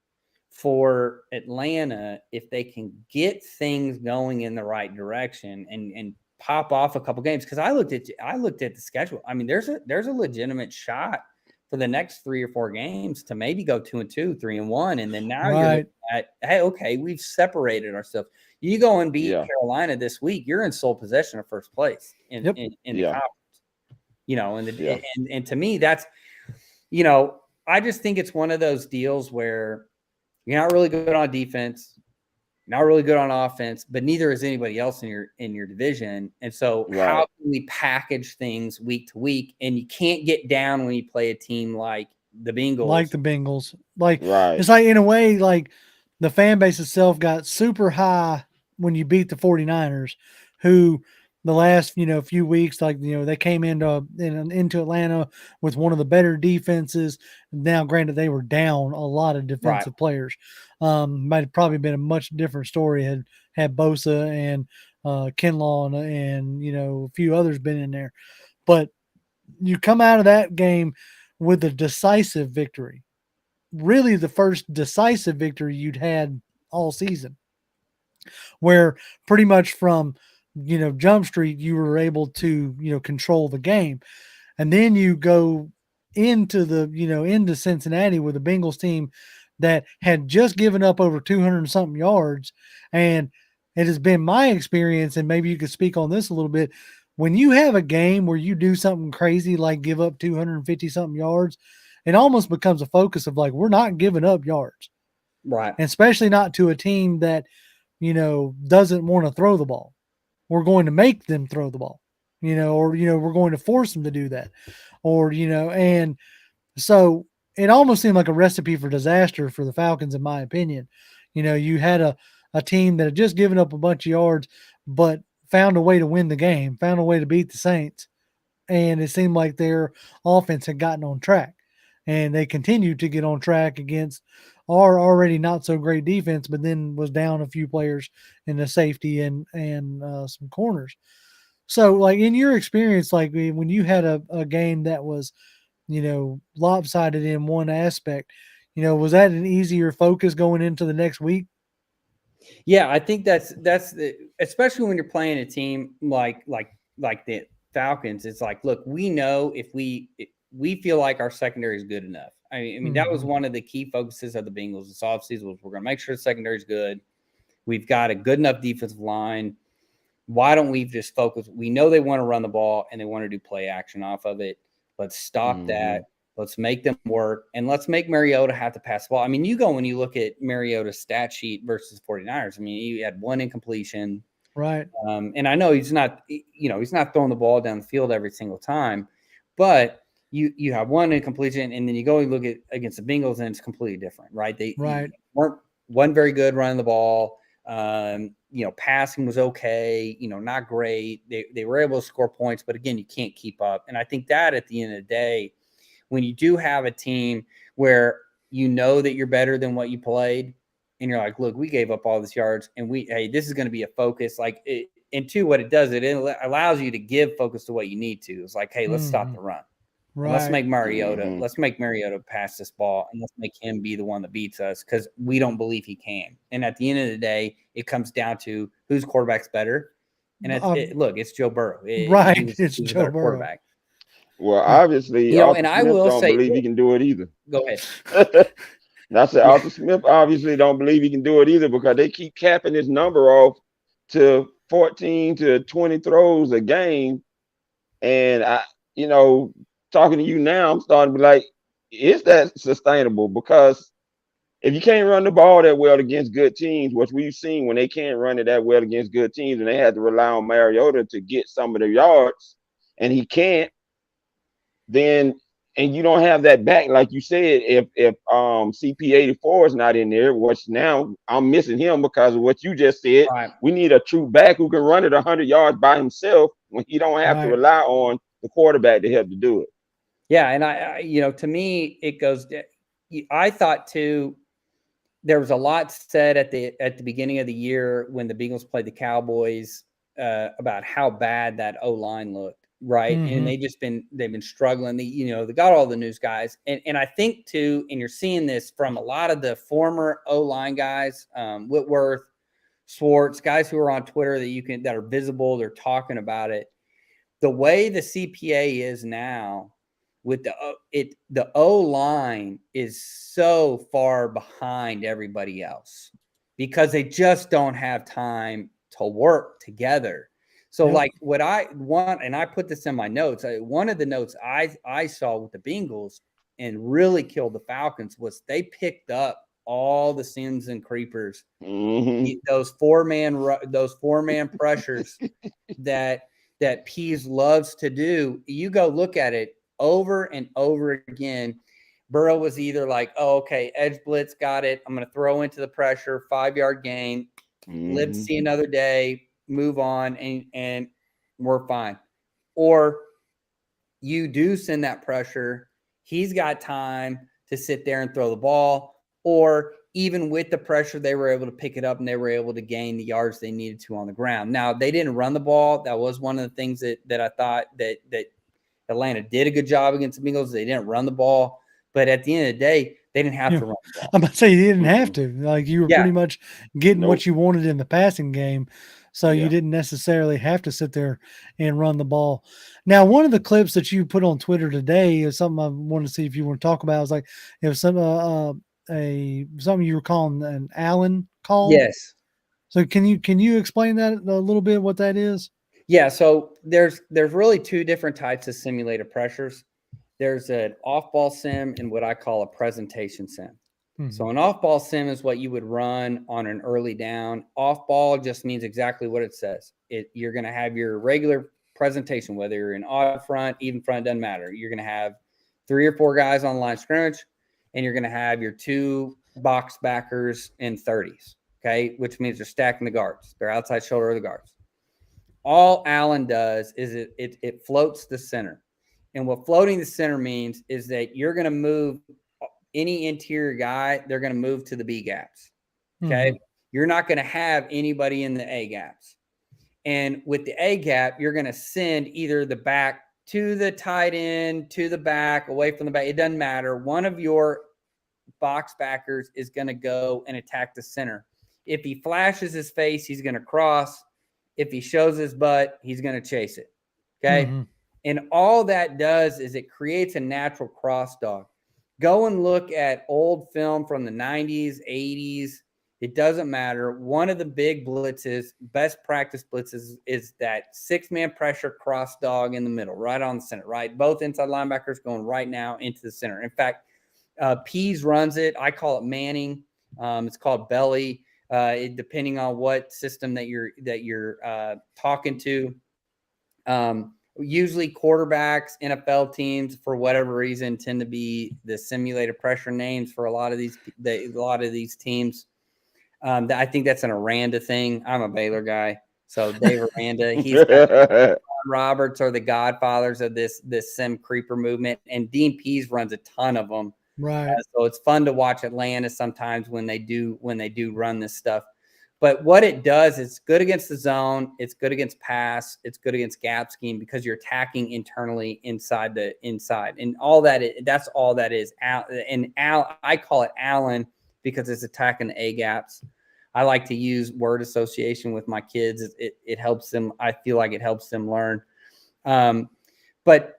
for Atlanta if they can get things going in the right direction and pop off a couple games. Because I looked at the schedule. I mean, there's a legitimate shot for the next 3 or 4 games to maybe go 2-2, 3-1, and then now you're looking at, hey, okay, we've separated ourselves. You go and beat Carolina this week, you're in sole possession of first place in the conference. And to me, that's, I just think it's one of those deals where you're not really good on defense, not really good on offense, but neither is anybody else in your division. And so how can we package things week to week? And you can't get down when you play a team like the Bengals. It's like in a way, like the fan base itself got super high when you beat the 49ers, who the last, few weeks, like, they came into Atlanta with one of the better defenses. Now, granted, they were down a lot of defensive players. Might have probably been a much different story had Bosa and Kinlaw and a few others been in there. But you come out of that game with a decisive victory. Really the first decisive victory you'd had all season, where pretty much from, Jump Street, you were able to, control the game. And then you go into into Cincinnati with a Bengals team that had just given up over 200 and something yards. And it has been my experience, and maybe you could speak on this a little bit. When you have a game where you do something crazy, like give up 250 something yards, it almost becomes a focus of like, we're not giving up yards. Right. And especially not to a team that, doesn't want to throw the ball. We're going to make them throw the ball, or, we're going to force them to do that, or, and so it almost seemed like a recipe for disaster for the Falcons, in my opinion. You had a team that had just given up a bunch of yards, but found a way to win the game, found a way to beat the Saints. And it seemed like their offense had gotten on track, and they continued to get on track against our already not so great defense, but then was down a few players in the safety and some corners. So, like, in your experience, like when you had a game that was, lopsided in one aspect, was that an easier focus going into the next week? Yeah, I think that's especially when you're playing a team like the Falcons. It's like, look, we know if we feel like our secondary is good enough. I mean, that was one of the key focuses of the Bengals this offseason, was we're going to make sure the secondary is good. We've got a good enough defensive line. Why don't we just focus? We know they want to run the ball and they want to do play action off of it. Let's stop that. Let's make them work, and let's make Mariota have to pass the ball. I mean, you go when you look at Mariota's stat sheet versus 49ers. I mean, he had one incompletion. Right. And I know he's not throwing the ball down the field every single time, but you have one incompletion, and then you go and look at against the Bengals, and it's completely different, right? They weren't very good running the ball. Passing was okay, not great. They were able to score points, but again, you can't keep up. And I think that at the end of the day, when you do have a team where that you're better than what you played, and you're like, look, we gave up all these yards, and this is going to be a focus. Like, and two, what it does, it allows you to give focus to what you need to. It's like, hey, let's stop the run. Right. Let's make Mariota pass this ball, and let's make him be the one that beats us, because we don't believe he can. And at the end of the day, it comes down to whose quarterback's better. And it's Joe Burrow. It's Joe Burrow. Quarterback. Well, obviously, and I will don't believe he can do it either. Go ahead. I said Arthur Smith obviously don't believe he can do it either, because they keep capping his number off to 14 to 20 throws a game. And talking to you now, I'm starting to be like, is that sustainable? Because if you can't run the ball that well against good teams, which we've seen when they can't run it that well against good teams, and they had to rely on Mariota to get some of the yards, and he can't, then, and you don't have that back, like you said, if CP84 is not in there, which now I'm missing him because of what you just said. Right. We need a true back who can run it 100 yards by himself when he don't have to rely on the quarterback to help to do it. Yeah, and I to me, it goes. I thought too, there was a lot said at the beginning of the year when the Bengals played the Cowboys about how bad that O-line looked. Right. And they've been struggling. They got all the news guys. And I think too, and you're seeing this from a lot of the former O-line guys, Whitworth, Swartz, guys who are on Twitter that are visible, they're talking about it. The way the CPA is now with the O-line is so far behind everybody else because they just don't have time to work together. So like what I want, and I put this in my notes, one of the notes I saw with the Bengals and really killed the Falcons was they picked up all the Sims and creepers, those four-man pressures that Pease loves to do. You go look at it over and over again. Burrow was either like, oh, okay, edge blitz, got it. I'm going to throw into the pressure, 5-yard gain, live to see another day, move on, and we're fine. Or you do send that pressure. He's got time to sit there and throw the ball. Or even with the pressure, they were able to pick it up and they were able to gain the yards they needed to on the ground. Now, they didn't run the ball. That was one of the things that I thought that Atlanta did a good job against the Bengals. They didn't run the ball. But at the end of the day, they didn't have to run the ball. I'm about to say you didn't have to. Like, you were pretty much getting what you wanted in the passing game. So you didn't necessarily have to sit there and run the ball. Now, one of the clips that you put on Twitter today is something I wanted to see if you want to talk about. It was like, it was something you were calling an Allen call. Yes. So can you explain that a little bit, what that is? Yeah. So there's really two different types of simulated pressures. There's an off-ball sim and what I call a presentation sim. Mm-hmm. So an off-ball sim is what you would run on an early down. Off-ball just means exactly what it says. You're going to have your regular presentation, whether you're in odd front, even front, doesn't matter. You're going to have 3 or 4 guys on line of scrimmage, and you're going to have your 2 box backers in 30s, okay, which means they're stacking the guards. They're outside shoulder of the guards. All Allen does is it floats the center. And what floating the center means is that you're going to move any interior guy, they're going to move to the B gaps. Okay. Mm-hmm. You're not going to have anybody in the A gaps. And with the A gap, you're going to send either the back to the tight end, to the back, away from the back. It doesn't matter. One of your box backers is going to go and attack the center. If he flashes his face, he's going to cross. If he shows his butt, he's going to chase it. Okay. Mm-hmm. And all that does is it creates a natural cross dog. Go and look at old film from the 90s, 80s. It doesn't matter. One of the big blitzes, best practice blitzes, is that 6-man pressure cross dog in the middle, right on the center, right? Both inside linebackers going right now into the center. In fact, Pease runs it. I call it Manning. It's called belly. Depending on what system that you're talking to. Usually quarterbacks, NFL teams, for whatever reason, tend to be the simulated pressure names for a lot of these teams. I think that's an Aranda thing. I'm a Baylor guy, so Dave Aranda. He's Roberts are the godfathers of this sim creeper movement, and Dean Pease runs a ton of them. Right. So it's fun to watch Atlanta sometimes when they do run this stuff. But what it does, it's good against the zone. It's good against pass. It's good against gap scheme because you're attacking internally inside. And all that that's all that is. I call it Allen because it's attacking the A gaps. I like to use word association with my kids. It helps them. I feel like it helps them learn. But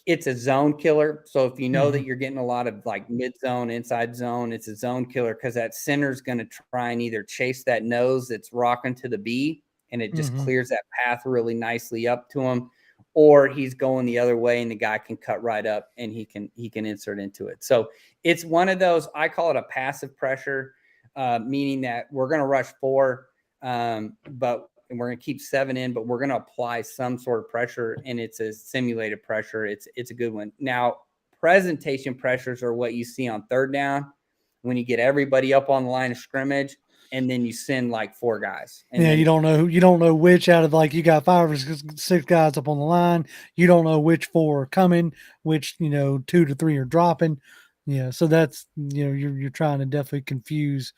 it's a zone killer. So if you know that you're getting a lot of like mid zone, inside zone, it's a zone killer because that center's going to try and either chase that nose that's rocking to the B and it just clears that path really nicely up to him, or he's going the other way and the guy can cut right up and he can insert into it. So it's one of those, I call it a passive pressure, meaning that we're going to rush 4, and we're going to keep 7 in, but we're going to apply some sort of pressure, and it's a simulated pressure. It's a good one. Now, presentation pressures are what you see on 3rd down when you get everybody up on the line of scrimmage, and then you send like 4 guys. And you don't know which out of, like, you got 5 or 6 guys up on the line. You don't know which 4 are coming, which 2 to 3 are dropping. Yeah, so that's you're trying to definitely confuse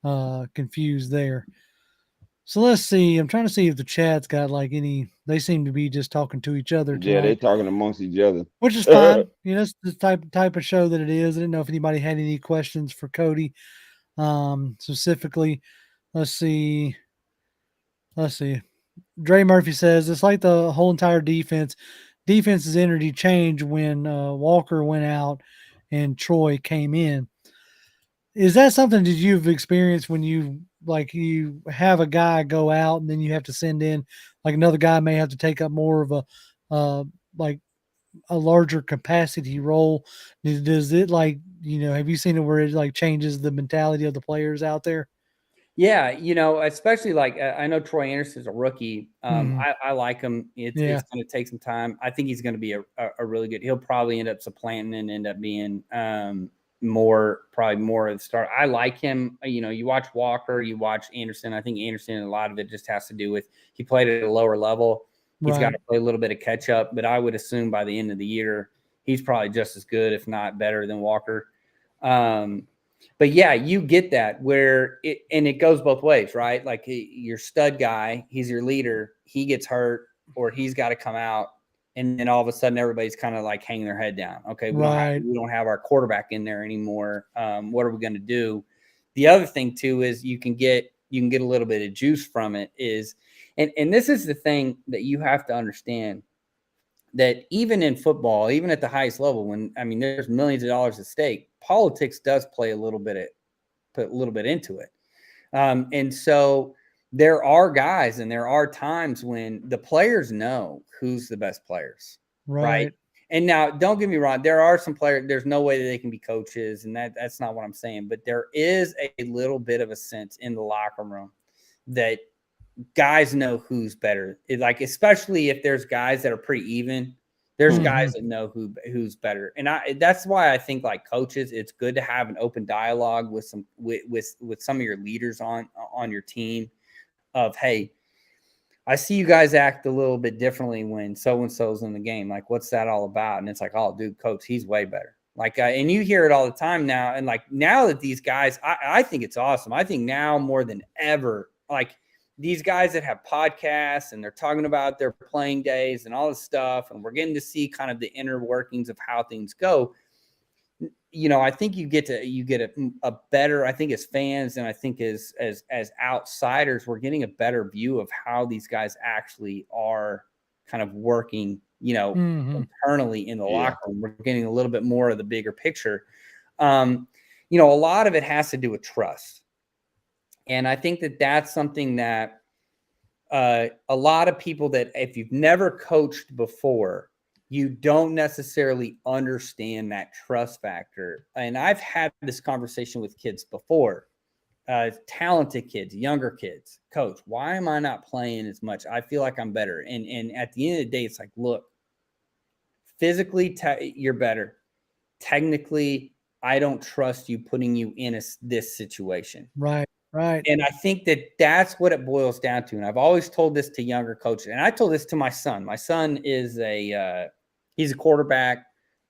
there. So let's see. I'm trying to see if the chat's got like any. They seem to be just talking to each other tonight. Yeah, they're talking amongst each other, which is fine. It's the type of show that it is. I didn't know if anybody had any questions for Cody, specifically. Let's see. Dre Murphy says it's like the whole entire defense's energy changed when Walker went out and Troy came in. Is that something that you've experienced when you have a guy go out and then you have to send in, like, another guy may have to take up more of a larger capacity role? Does it, have you seen it where it like changes the mentality of the players out there? Yeah, especially like I know Troy Anderson's a rookie. I like him. It's going to take some time. I think he's going to be a really good. He'll probably end up supplanting and end up being probably more of the start. I like him. You watch Walker, you watch Anderson. I think Anderson, a lot of it just has to do with he played at a lower level. He's got to play a little bit of catch up, but I would assume by the end of the year, he's probably just as good, if not better than Walker. But yeah, you get that where it goes both ways, right? Like your stud guy, he's your leader. He gets hurt or he's got to come out. And then all of a sudden everybody's kind of like hanging their head down. Okay. We don't have our quarterback in there anymore. What are we going to do? The other thing too, is you can get a little bit of juice from it and this is the thing that you have to understand, that even in football, even at the highest level, there's millions of dollars at stake, politics does play put a little bit into it. And so there are guys and there are times when the players know who's the best players. Right. And now don't get me wrong. There are some players, there's no way that they can be coaches. And that's not what I'm saying, but there is a little bit of a sense in the locker room that guys know who's better. Especially if there's guys that are pretty even, there's guys that know who's better. And that's why I think like coaches, it's good to have an open dialogue with some of your leaders on your team of, hey, I see you guys act a little bit differently when so-and-so's in the game. Like, what's that all about? And it's like, oh, dude, coach, he's way better. Like, and you hear it all the time now. And like, now that these guys, I think it's awesome. I think now more than ever, like these guys that have podcasts and they're talking about their playing days and all this stuff. And we're getting to see kind of the inner workings of how things go. I think you get a better, I think as fans, and I think as outsiders, we're getting a better view of how these guys actually are kind of working, internally in the locker room. We're getting a little bit more of the bigger picture. A lot of it has to do with trust. And I think that that's something that a lot of people that if you've never coached before, you don't necessarily understand that trust factor. And I've had this conversation with kids before, talented kids, younger kids. Coach, why am I not playing as much? I feel like I'm better. And at the end of the day, it's like, look, physically, you're better. Technically, I don't trust you putting you in this situation. Right. And I think that that's what it boils down to. And I've always told this to younger coaches. And I told this to my son. My son is he's a quarterback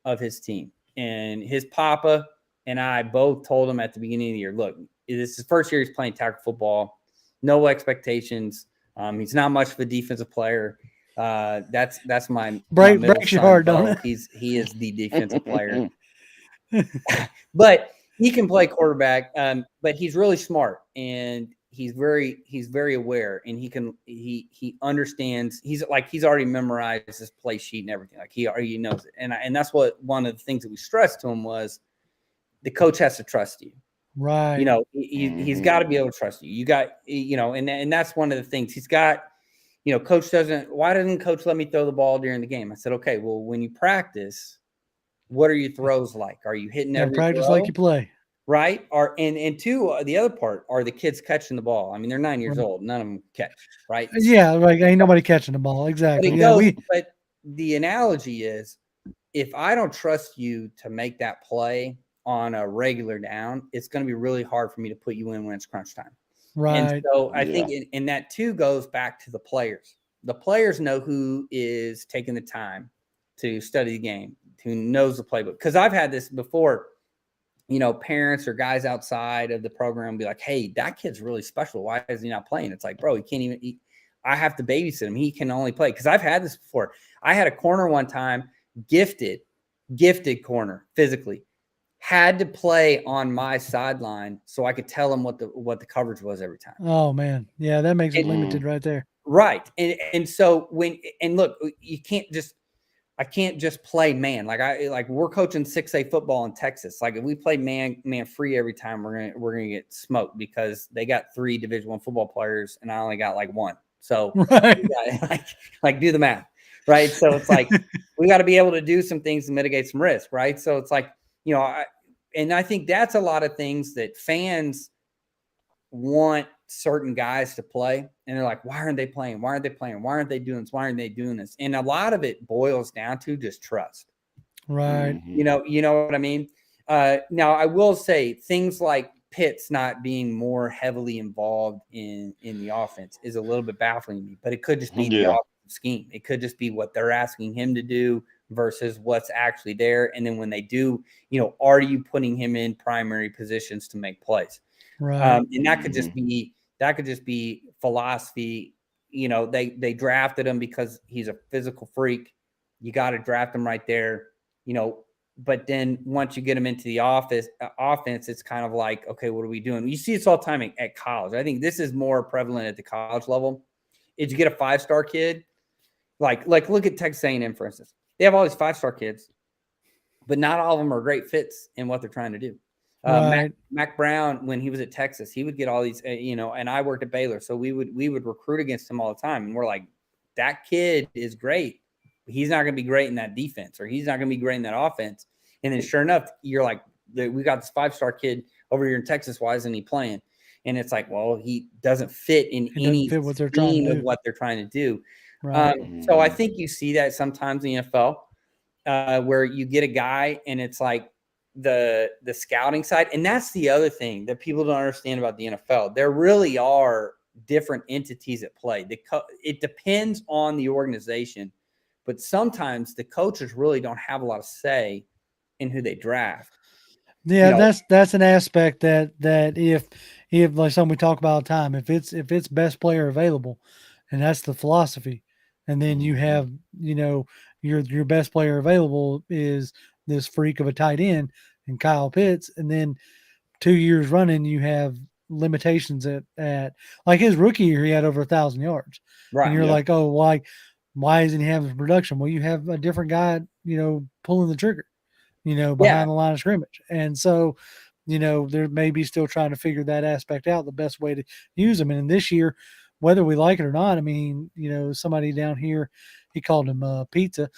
of his team. And his papa and I both told him at the beginning of the year, look, this is his first year he's playing tackle football. No expectations. He's not much of a defensive player. That's my breaks your heart, don't it? He is the defensive player. But he can play quarterback, but he's really smart and he's very aware, and he understands. He's already memorized his play sheet and everything. Like he already knows it. And that's what one of the things that we stressed to him was the coach has to trust you. Right. He's got to be able to trust you. You got, and that's one of the things he's got. Coach why doesn't coach let me throw the ball during the game? I said, okay, well, when you practice, what are your throws like? Are you hitting every practice throw? Like you play? Right. And two, the other part are the kids catching the ball. I mean, they're 9 years old. None of them catch. Right. Yeah. Like ain't nobody catching the ball. Exactly. But the analogy is, if I don't trust you to make that play on a regular down, it's going to be really hard for me to put you in when it's crunch time. Right. And so I think, and that too goes back to the players. The players know who is taking the time to study the game, who knows the playbook. Because I've had this before, parents or guys outside of the program be like, hey, that kid's really special. Why is he not playing? It's like, bro, he can't even I have to babysit him. He can only play. Because I've had this before. I had a corner one time, gifted corner physically, had to play on my sideline so I could tell him what the coverage was every time. Oh man. Yeah, that makes it limited right there. Right. And so look, I can't just play man. Like we're coaching 6A football in Texas. Like if we play man free every time, we're gonna get smoked because they got 3 Division I football players and I only got like 1. So right. like do the math, right? So it's like we got to be able to do some things to mitigate some risk, right? So it's like, and I think that's a lot of things that fans want certain guys to play, and they're like, why aren't they playing? Why aren't they playing? Why aren't they doing this? Why aren't they doing this? And a lot of it boils down to just trust. Right. You know what I mean? Now I will say things like Pitts not being more heavily involved in the offense is a little bit baffling to me, but it could just be the offensive scheme. It could just be what they're asking him to do versus what's actually there. And then when they do, are you putting him in primary positions to make plays? Right. And that could just be philosophy. They drafted him because he's a physical freak. You got to draft him right there, but then once you get him into the offense, it's kind of like, okay, what are we doing? You see this all the time at college. I think this is more prevalent at the college level. Is you get a 5-star kid, like look at Texas A&M, for instance. They have all these 5-star kids, but not all of them are great fits in what they're trying to do. Right. Mac Brown, when he was at Texas, he would get all these, and I worked at Baylor, so we would recruit against him all the time, and we're like, that kid is great, but he's not going to be great in that defense, or he's not going to be great in that offense. And then sure enough, you're like, we got this 5-star kid over here in Texas. Why isn't he playing? And it's like, well, he doesn't fit in any what they're scheme trying to of do. what they're trying to do. Right. So I think you see that sometimes in the NFL, where you get a guy and it's like the scouting side. And that's the other thing that people don't understand about the NFL. There really are different entities at play. It depends on the organization, but sometimes the coaches really don't have a lot of say in who they draft. Yeah, that's an aspect that if like something we talk about all the time, if it's best player available, and that's the philosophy, and then you have your best player available is this freak of a tight end and Kyle Pitts, and then 2 years running you have limitations at like his rookie year he had over 1,000 yards, Right? And you're like, oh, why isn't he having production? Well, you have a different guy pulling the trigger. Behind the line of scrimmage. And so, they're maybe still trying to figure that aspect out, the best way to use them. And this year, whether we like it or not, I mean, somebody down here, he called him pizza,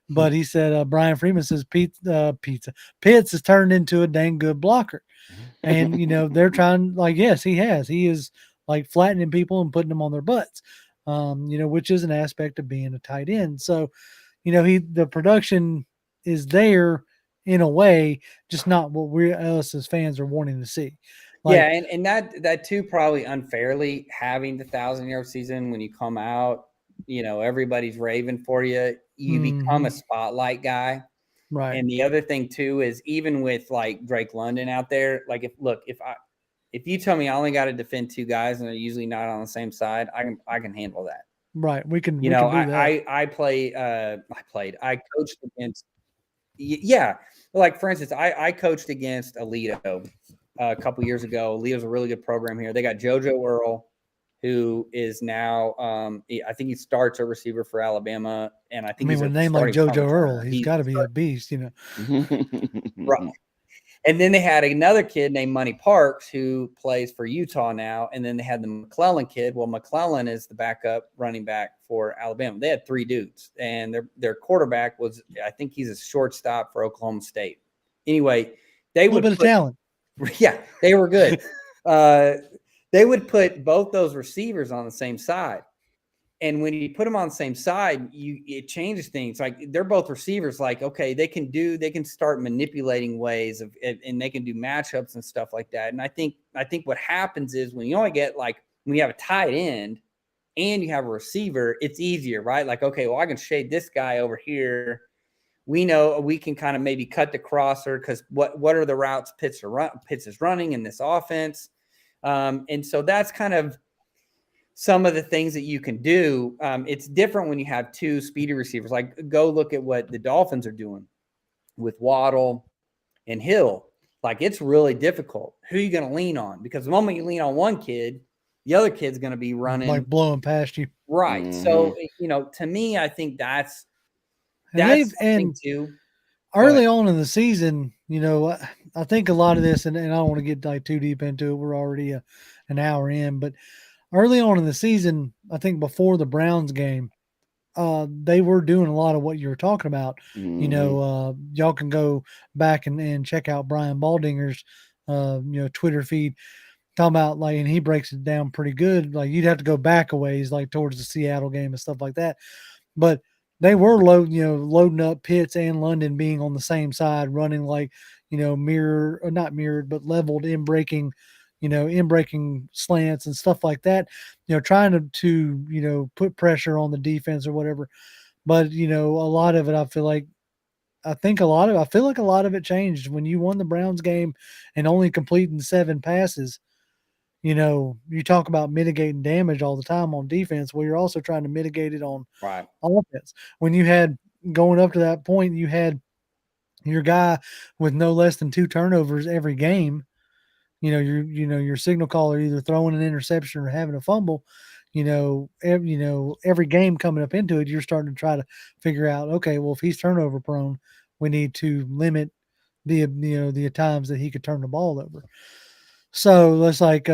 but he said, Brian Freeman says Pitts has turned into a dang good blocker. And, they're trying, like, yes, he is like flattening people and putting them on their butts, which is an aspect of being a tight end. So, the production is there in a way, just not what us as fans are wanting to see. And that too, probably unfairly having the 1,000-yard season when you come out, everybody's raving for you. You become a spotlight guy. Right. And the other thing too is even with like Drake London out there, like if you tell me I only got to defend 2 guys and they're usually not on the same side, I can handle that. Right. We can do that. I coached against. Yeah. Like, for instance, I coached against Alito a couple years ago. Alito's a really good program here. They got JoJo Earl, who is now, I think he starts a receiver for Alabama. And I think with a name like JoJo Earl, he's got to be a beast, Right. And then they had another kid named Money Parks who plays for Utah now. And then they had the McClellan kid. Well, McClellan is the backup running back for Alabama. They had 3 dudes, and their quarterback was, I think he's a shortstop for Oklahoma State. Anyway, they would of talent. Yeah, they were good. They would put both those receivers on the same side. And when you put them on the same side, it changes things. Like, they're both receivers. Like, okay, they can start manipulating ways of, and they can do matchups and stuff like that. And I think what happens is when you only get when you have a tight end and you have a receiver, it's easier, right? Like, okay, well, I can shade this guy over here. We know we can kind of maybe cut the crosser because what are the routes Pitts is running in this offense, and so that's kind of some of the things that you can do. It's different when you have 2 speedy receivers. Like, go look at what the Dolphins are doing with Waddle and Hill. Like, it's really difficult. Who are you going to lean on? Because the moment you lean on one kid, the other kid's going to be running. Like blowing past you. Right. So, to me, I think that's something too. Early on in the season, I think a lot of this, and I don't want to get too deep into it. We're already an hour in, but early on in the season, I think before the Browns game, they were doing a lot of what you were talking about. Y'all can go back and check out Brian Baldinger's, Twitter feed. talking about like, and he breaks it down pretty good. Like you'd have to go back a ways, like towards the Seattle game and stuff like that. But they were loading up Pitts and London being on the same side, running like, mirror or not mirrored, but leveled in breaking slants and stuff like that, trying to put pressure on the defense or whatever. But, a lot of it, I feel like a lot of it changed when you won the Browns game and only completing 7 passes. You talk about mitigating damage all the time on defense. Well, you're also trying to mitigate it on offense. When you had going up to that point, you had your guy with no less than 2 turnovers every game. Your signal caller either throwing an interception or having a fumble. Every game coming up into it, you're starting to try to figure out, okay, well, if he's turnover prone, we need to limit the times that he could turn the ball over. So it's like,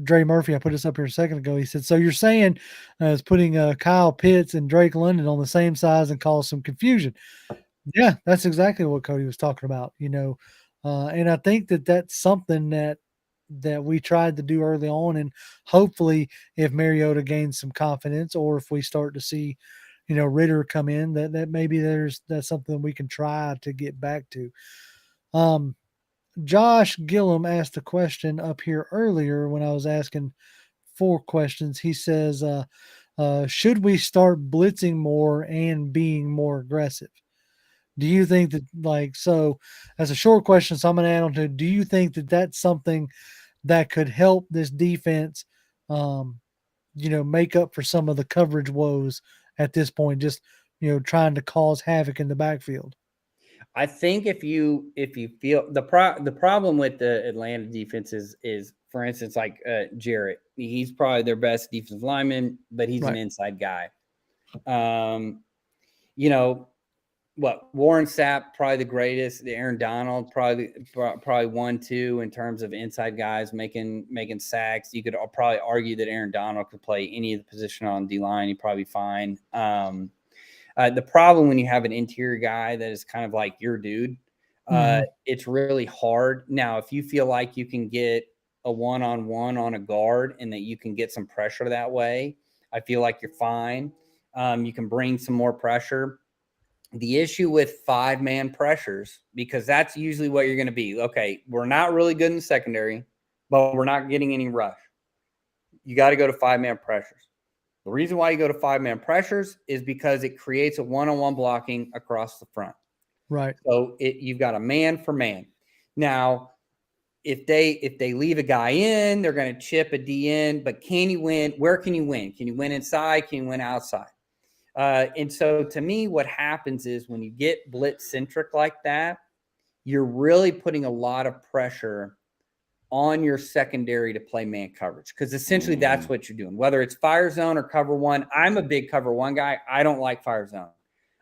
Dre Murphy, I put this up here a second ago. He said, so you're saying it's putting Kyle Pitts and Drake London on the same size and cause some confusion. Yeah, that's exactly what Cody was talking about, and I think that's something that we tried to do early on. And hopefully if Mariota gains some confidence, or if we start to see, Ritter come in, that maybe that's something we can try to get back to. Josh Gillum asked a question up here earlier when I was asking 4 questions. He says, should we start blitzing more and being more aggressive? Do you think that, so as a short question, so I'm going to add on to, do you think that that's something that could help this defense, make up for some of the coverage woes at this point, just, trying to cause havoc in the backfield? I think if you feel the problem with the Atlanta defense is for instance, like Jarrett, he's probably their best defensive lineman, but he's an inside guy. Warren Sapp, probably the greatest. The Aaron Donald, probably 1-2 in terms of inside guys making sacks. You could probably argue that Aaron Donald could play any of the position on D-line. He'd probably be fine. The problem when you have an interior guy that is kind of like your dude, it's really hard. Now, if you feel like you can get a one-on-one on a guard and that you can get some pressure that way, I feel like you're fine. You can bring some more pressure. The issue with 5-man pressures, because that's usually what you're going to be. Okay, we're not really good in the secondary, but we're not getting any rush. You got to go to 5-man pressures. The reason why you go to 5-man pressures is because it creates a one-on-one blocking across the front. Right. So you've got a man for man. Now, if they leave a guy in, they're going to chip a D in, but can you win? Where can you win? Can you win inside? Can you win outside? And so to me, what happens is when you get blitz-centric like that, you're really putting a lot of pressure on your secondary to play man coverage, because essentially that's what you're doing, whether it's fire zone or cover one. I'm a big cover one guy. I don't like fire zone.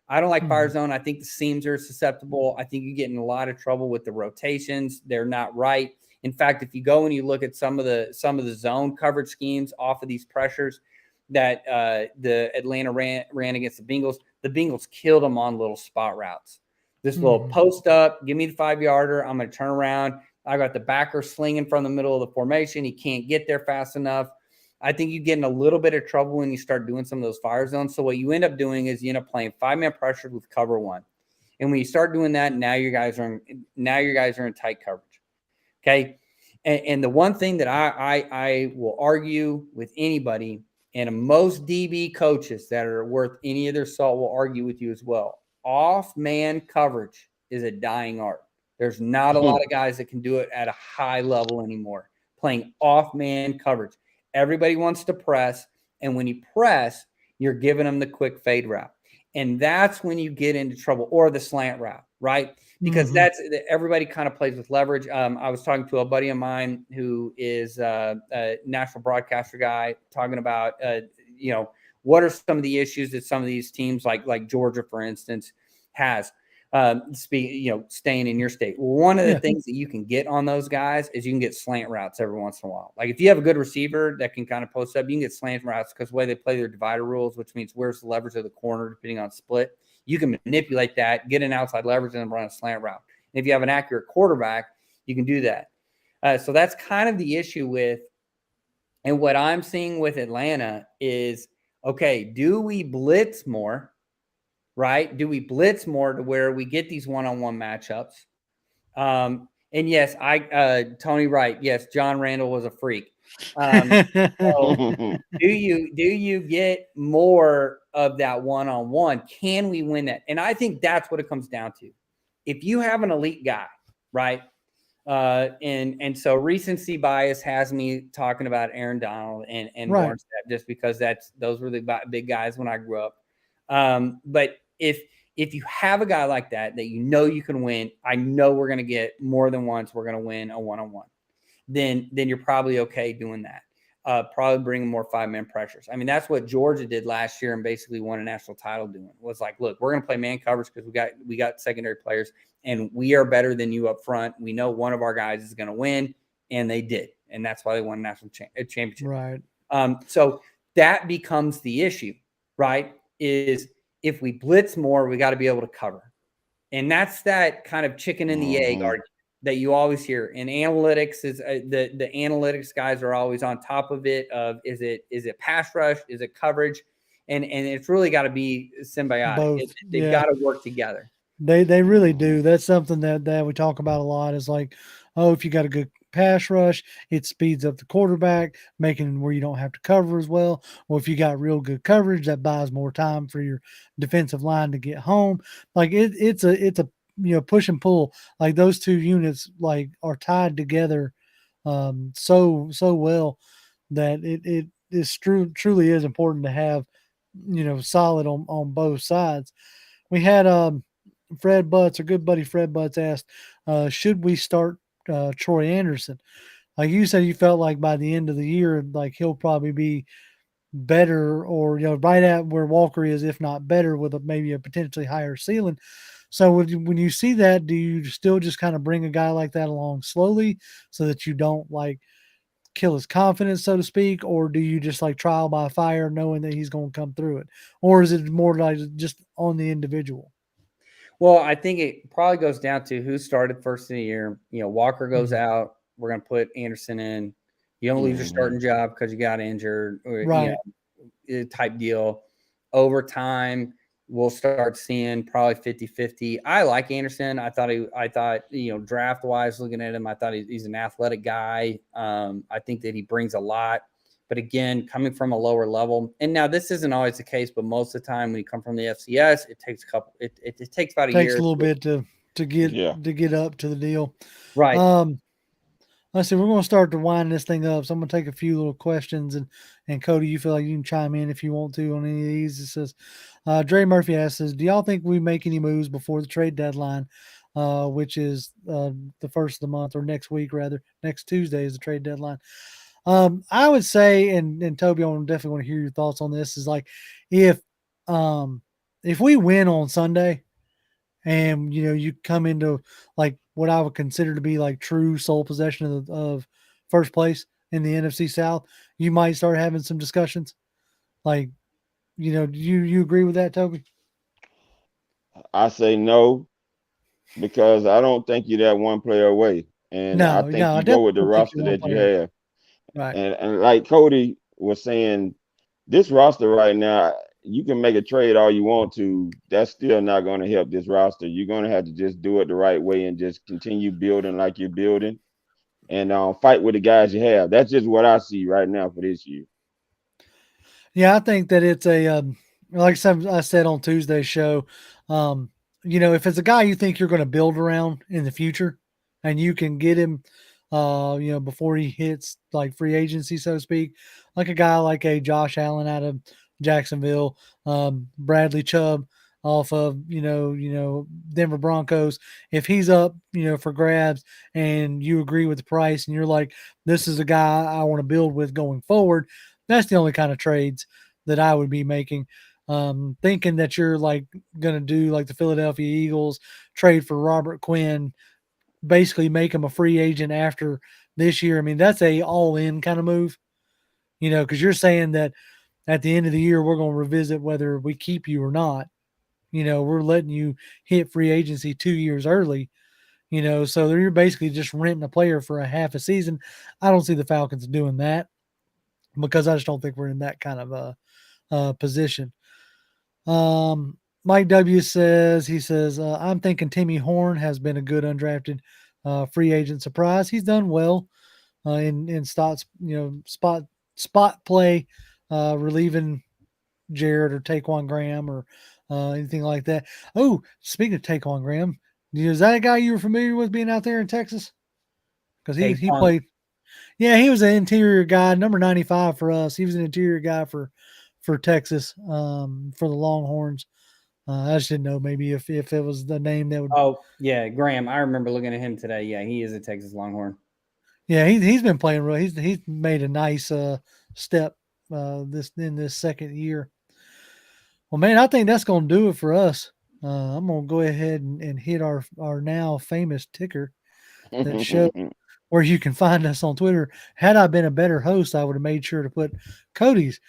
Fire zone. I think the seams are susceptible. I think you get in a lot of trouble with the rotations. They're not right. In fact, if you go and you look at some of the zone coverage schemes off of these pressures that the Atlanta ran against the Bengals killed them on little spot routes. This little post up, give me the 5-yarder. I'm going to turn around. I got the backer slinging from the middle of the formation. He can't get there fast enough. I think you get in a little bit of trouble when you start doing some of those fire zones. So what you end up doing is you end up playing 5-man pressure with cover one. And when you start doing that, now your guys are in tight coverage. Okay. And the one thing that I will argue with anybody, and most DB coaches that are worth any of their salt will argue with you as well, off-man coverage is a dying art. There's not a lot of guys that can do it at a high level anymore, playing off-man coverage. Everybody wants to press, and when you press, you're giving them the quick fade route. And that's when you get into trouble, or the slant route, right? Because that's everybody kind of plays with leverage. I was talking to a buddy of mine who is a national broadcaster guy, talking about, what are some of the issues that some of these teams like Georgia, for instance, has. Staying in your state. One of the things that you can get on those guys is you can get slant routes every once in a while. Like if you have a good receiver that can kind of post up, you can get slant routes because the way they play their divider rules, which means where's the leverage of the corner depending on split, you can manipulate that, get an outside leverage, and run a slant route. And if you have an accurate quarterback, you can do that. So that's kind of the issue with, and what I'm seeing with Atlanta is, okay, do we blitz more, right? Do we blitz more to where we get these one-on-one matchups? And yes, Tony Wright, yes, John Randall was a freak. So do you get more of that one-on-one? Can we win that? And I think that's what it comes down to. If you have an elite guy, right? And so recency bias has me talking about Aaron Donald and Right. Barnstable, just because those were the big guys when I grew up. But if you have a guy like that you know you can win, I know we're going to get more than once, we're going to win a one-on-one, then you're probably okay doing that. Probably bringing more 5-man pressures. I mean, that's what Georgia did last year and basically won a national title doing. Was like, look, we're going to play man coverage because we got secondary players and we are better than you up front. We know one of our guys is going to win, and they did, and that's why they won a national championship. Right. So that becomes the issue, right? Is if we blitz more, we got to be able to cover, and that's that kind of chicken and the egg argument that you always hear. And analytics is the analytics guys are always on top of it. Is it pass rush? Is it coverage? And it's really got to be symbiotic. Both. They've got to work together. They really do. That's something that we talk about a lot, is like, oh, if you got a good pass rush, it speeds up the quarterback, making where you don't have to cover as well. Or if you got real good coverage, that buys more time for your defensive line to get home. Like it's a push and pull. Like those two units like are tied together so well that it is truly is important to have solid on both sides. We had Fred Butts, our good buddy Fred Butts, asked, should we start Troy Anderson? Like you said, you felt like by the end of the year, like he'll probably be better, or right at where Walker is, if not better, with maybe a potentially higher ceiling. So when you see that, do you still just kind of bring a guy like that along slowly so that you don't like kill his confidence, so to speak, or do you just like trial by fire knowing that he's going to come through it? Or is it more like just on the individual? Well, I think it probably goes down to who started first in the year. Walker goes out. We're going to put Anderson in. You don't lose your starting job because you got injured, or right? Type deal. Over time, we'll start seeing probably 50-50. I like Anderson. I thought draft wise, looking at him, I thought he's an athletic guy. I think that he brings a lot. But again, coming from a lower level, and now this isn't always the case, but most of the time when you come from the FCS, it takes it takes about a year. Takes a little bit to get up to the deal. Right. Let's see, we're going to start to wind this thing up. So I'm going to take a few little questions, and Cody, you feel like you can chime in if you want to on any of these. It says, Dre Murphy asks, do y'all think we make any moves before the trade deadline, which is the first of the month, or next week rather? Next Tuesday is the trade deadline. I would say, and Toby, I definitely want to hear your thoughts on this, is like if we win on Sunday and you come into like what I would consider to be like true sole possession of first place in the NFC South, you might start having some discussions. Like, do you agree with that, Toby? I say no, because I don't think you're that one player away. And I think you go with the roster that you have. Right. And like Cody was saying, this roster right now, you can make a trade all you want to. That's still not going to help this roster. You're going to have to just do it the right way and just continue building like you're building, and fight with the guys you have. That's just what I see right now for this year. Yeah, I think that it's a like I said on Tuesday's show, if it's a guy you think you're going to build around in the future, and you can get him before he hits like free agency, so to speak, like a guy like a Josh Allen out of Jacksonville, Bradley Chubb off of Denver Broncos. If he's up for grabs and you agree with the price and you're like, this is a guy I want to build with going forward, that's the only kind of trades that I would be making. Thinking that you're like going to do like the Philadelphia Eagles, trade for Robert Quinn, basically make him a free agent after this year. I mean, that's a all-in kind of move, because you're saying that at the end of the year, we're going to revisit whether we keep you or not. We're letting you hit free agency 2 years early. So you're basically just renting a player for a half a season. I don't see the Falcons doing that because I just don't think we're in that kind of a position. Mike W says, I'm thinking Timmy Horn has been a good undrafted free agent surprise. He's done well in spots, spot play, relieving Jared or Taquan Graham or anything like that. Oh, speaking of Taquan Graham, is that a guy you were familiar with being out there in Texas? Because he played. Yeah, he was an interior guy, number 95 for us. He was an interior guy for Texas, for the Longhorns. I just didn't know maybe if it was the name that would. Oh yeah, Graham. I remember looking at him today. Yeah, he is a Texas Longhorn. Yeah, he's been playing real. He's made a nice step this second year. Well, man, I think that's going to do it for us. I'm going to go ahead and hit our now famous ticker that shows where you can find us on Twitter. Had I been a better host, I would have made sure to put Cody's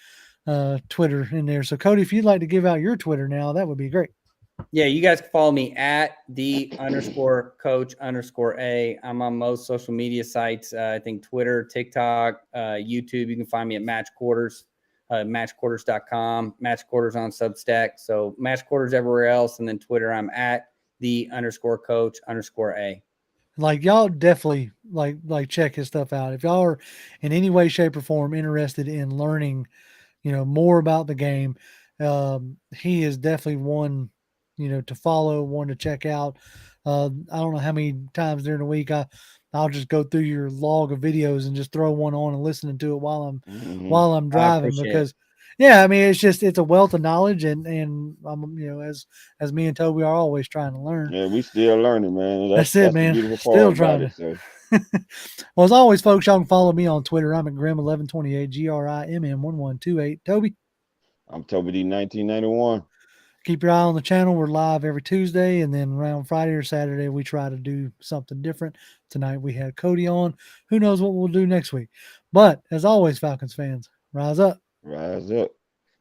Twitter in there. So, Cody, if you'd like to give out your Twitter now, that would be great. Yeah, you guys can follow me at _coach_A. I'm on most social media sites. I think Twitter, TikTok, YouTube. You can find me at Match Quarters, matchquarters.com, Match Quarters on Substack. So Match Quarters everywhere else. And then Twitter, I'm at _coach_A. Like, y'all definitely like check his stuff out. If y'all are in any way, shape, or form interested in learning, more about the game, he is definitely one, to follow, one to check out. I don't know how many times during the week I'll just go through your log of videos and just throw one on and listening to it while I'm driving because. Yeah, I mean, it's a wealth of knowledge, and I'm, as me and Toby are always trying to learn. Yeah, we still learning, man. That's it, man. The beautiful Still part trying about to. It, so. Well, as always, folks, y'all can follow me on Twitter. I'm at Grim1128, GRIMM1128. Toby? I'm Toby D 1991. Keep your eye on the channel. We're live every Tuesday, and then around Friday or Saturday, we try to do something different. Tonight we had Cody on. Who knows what we'll do next week? But as always, Falcons fans, rise up. Rise up.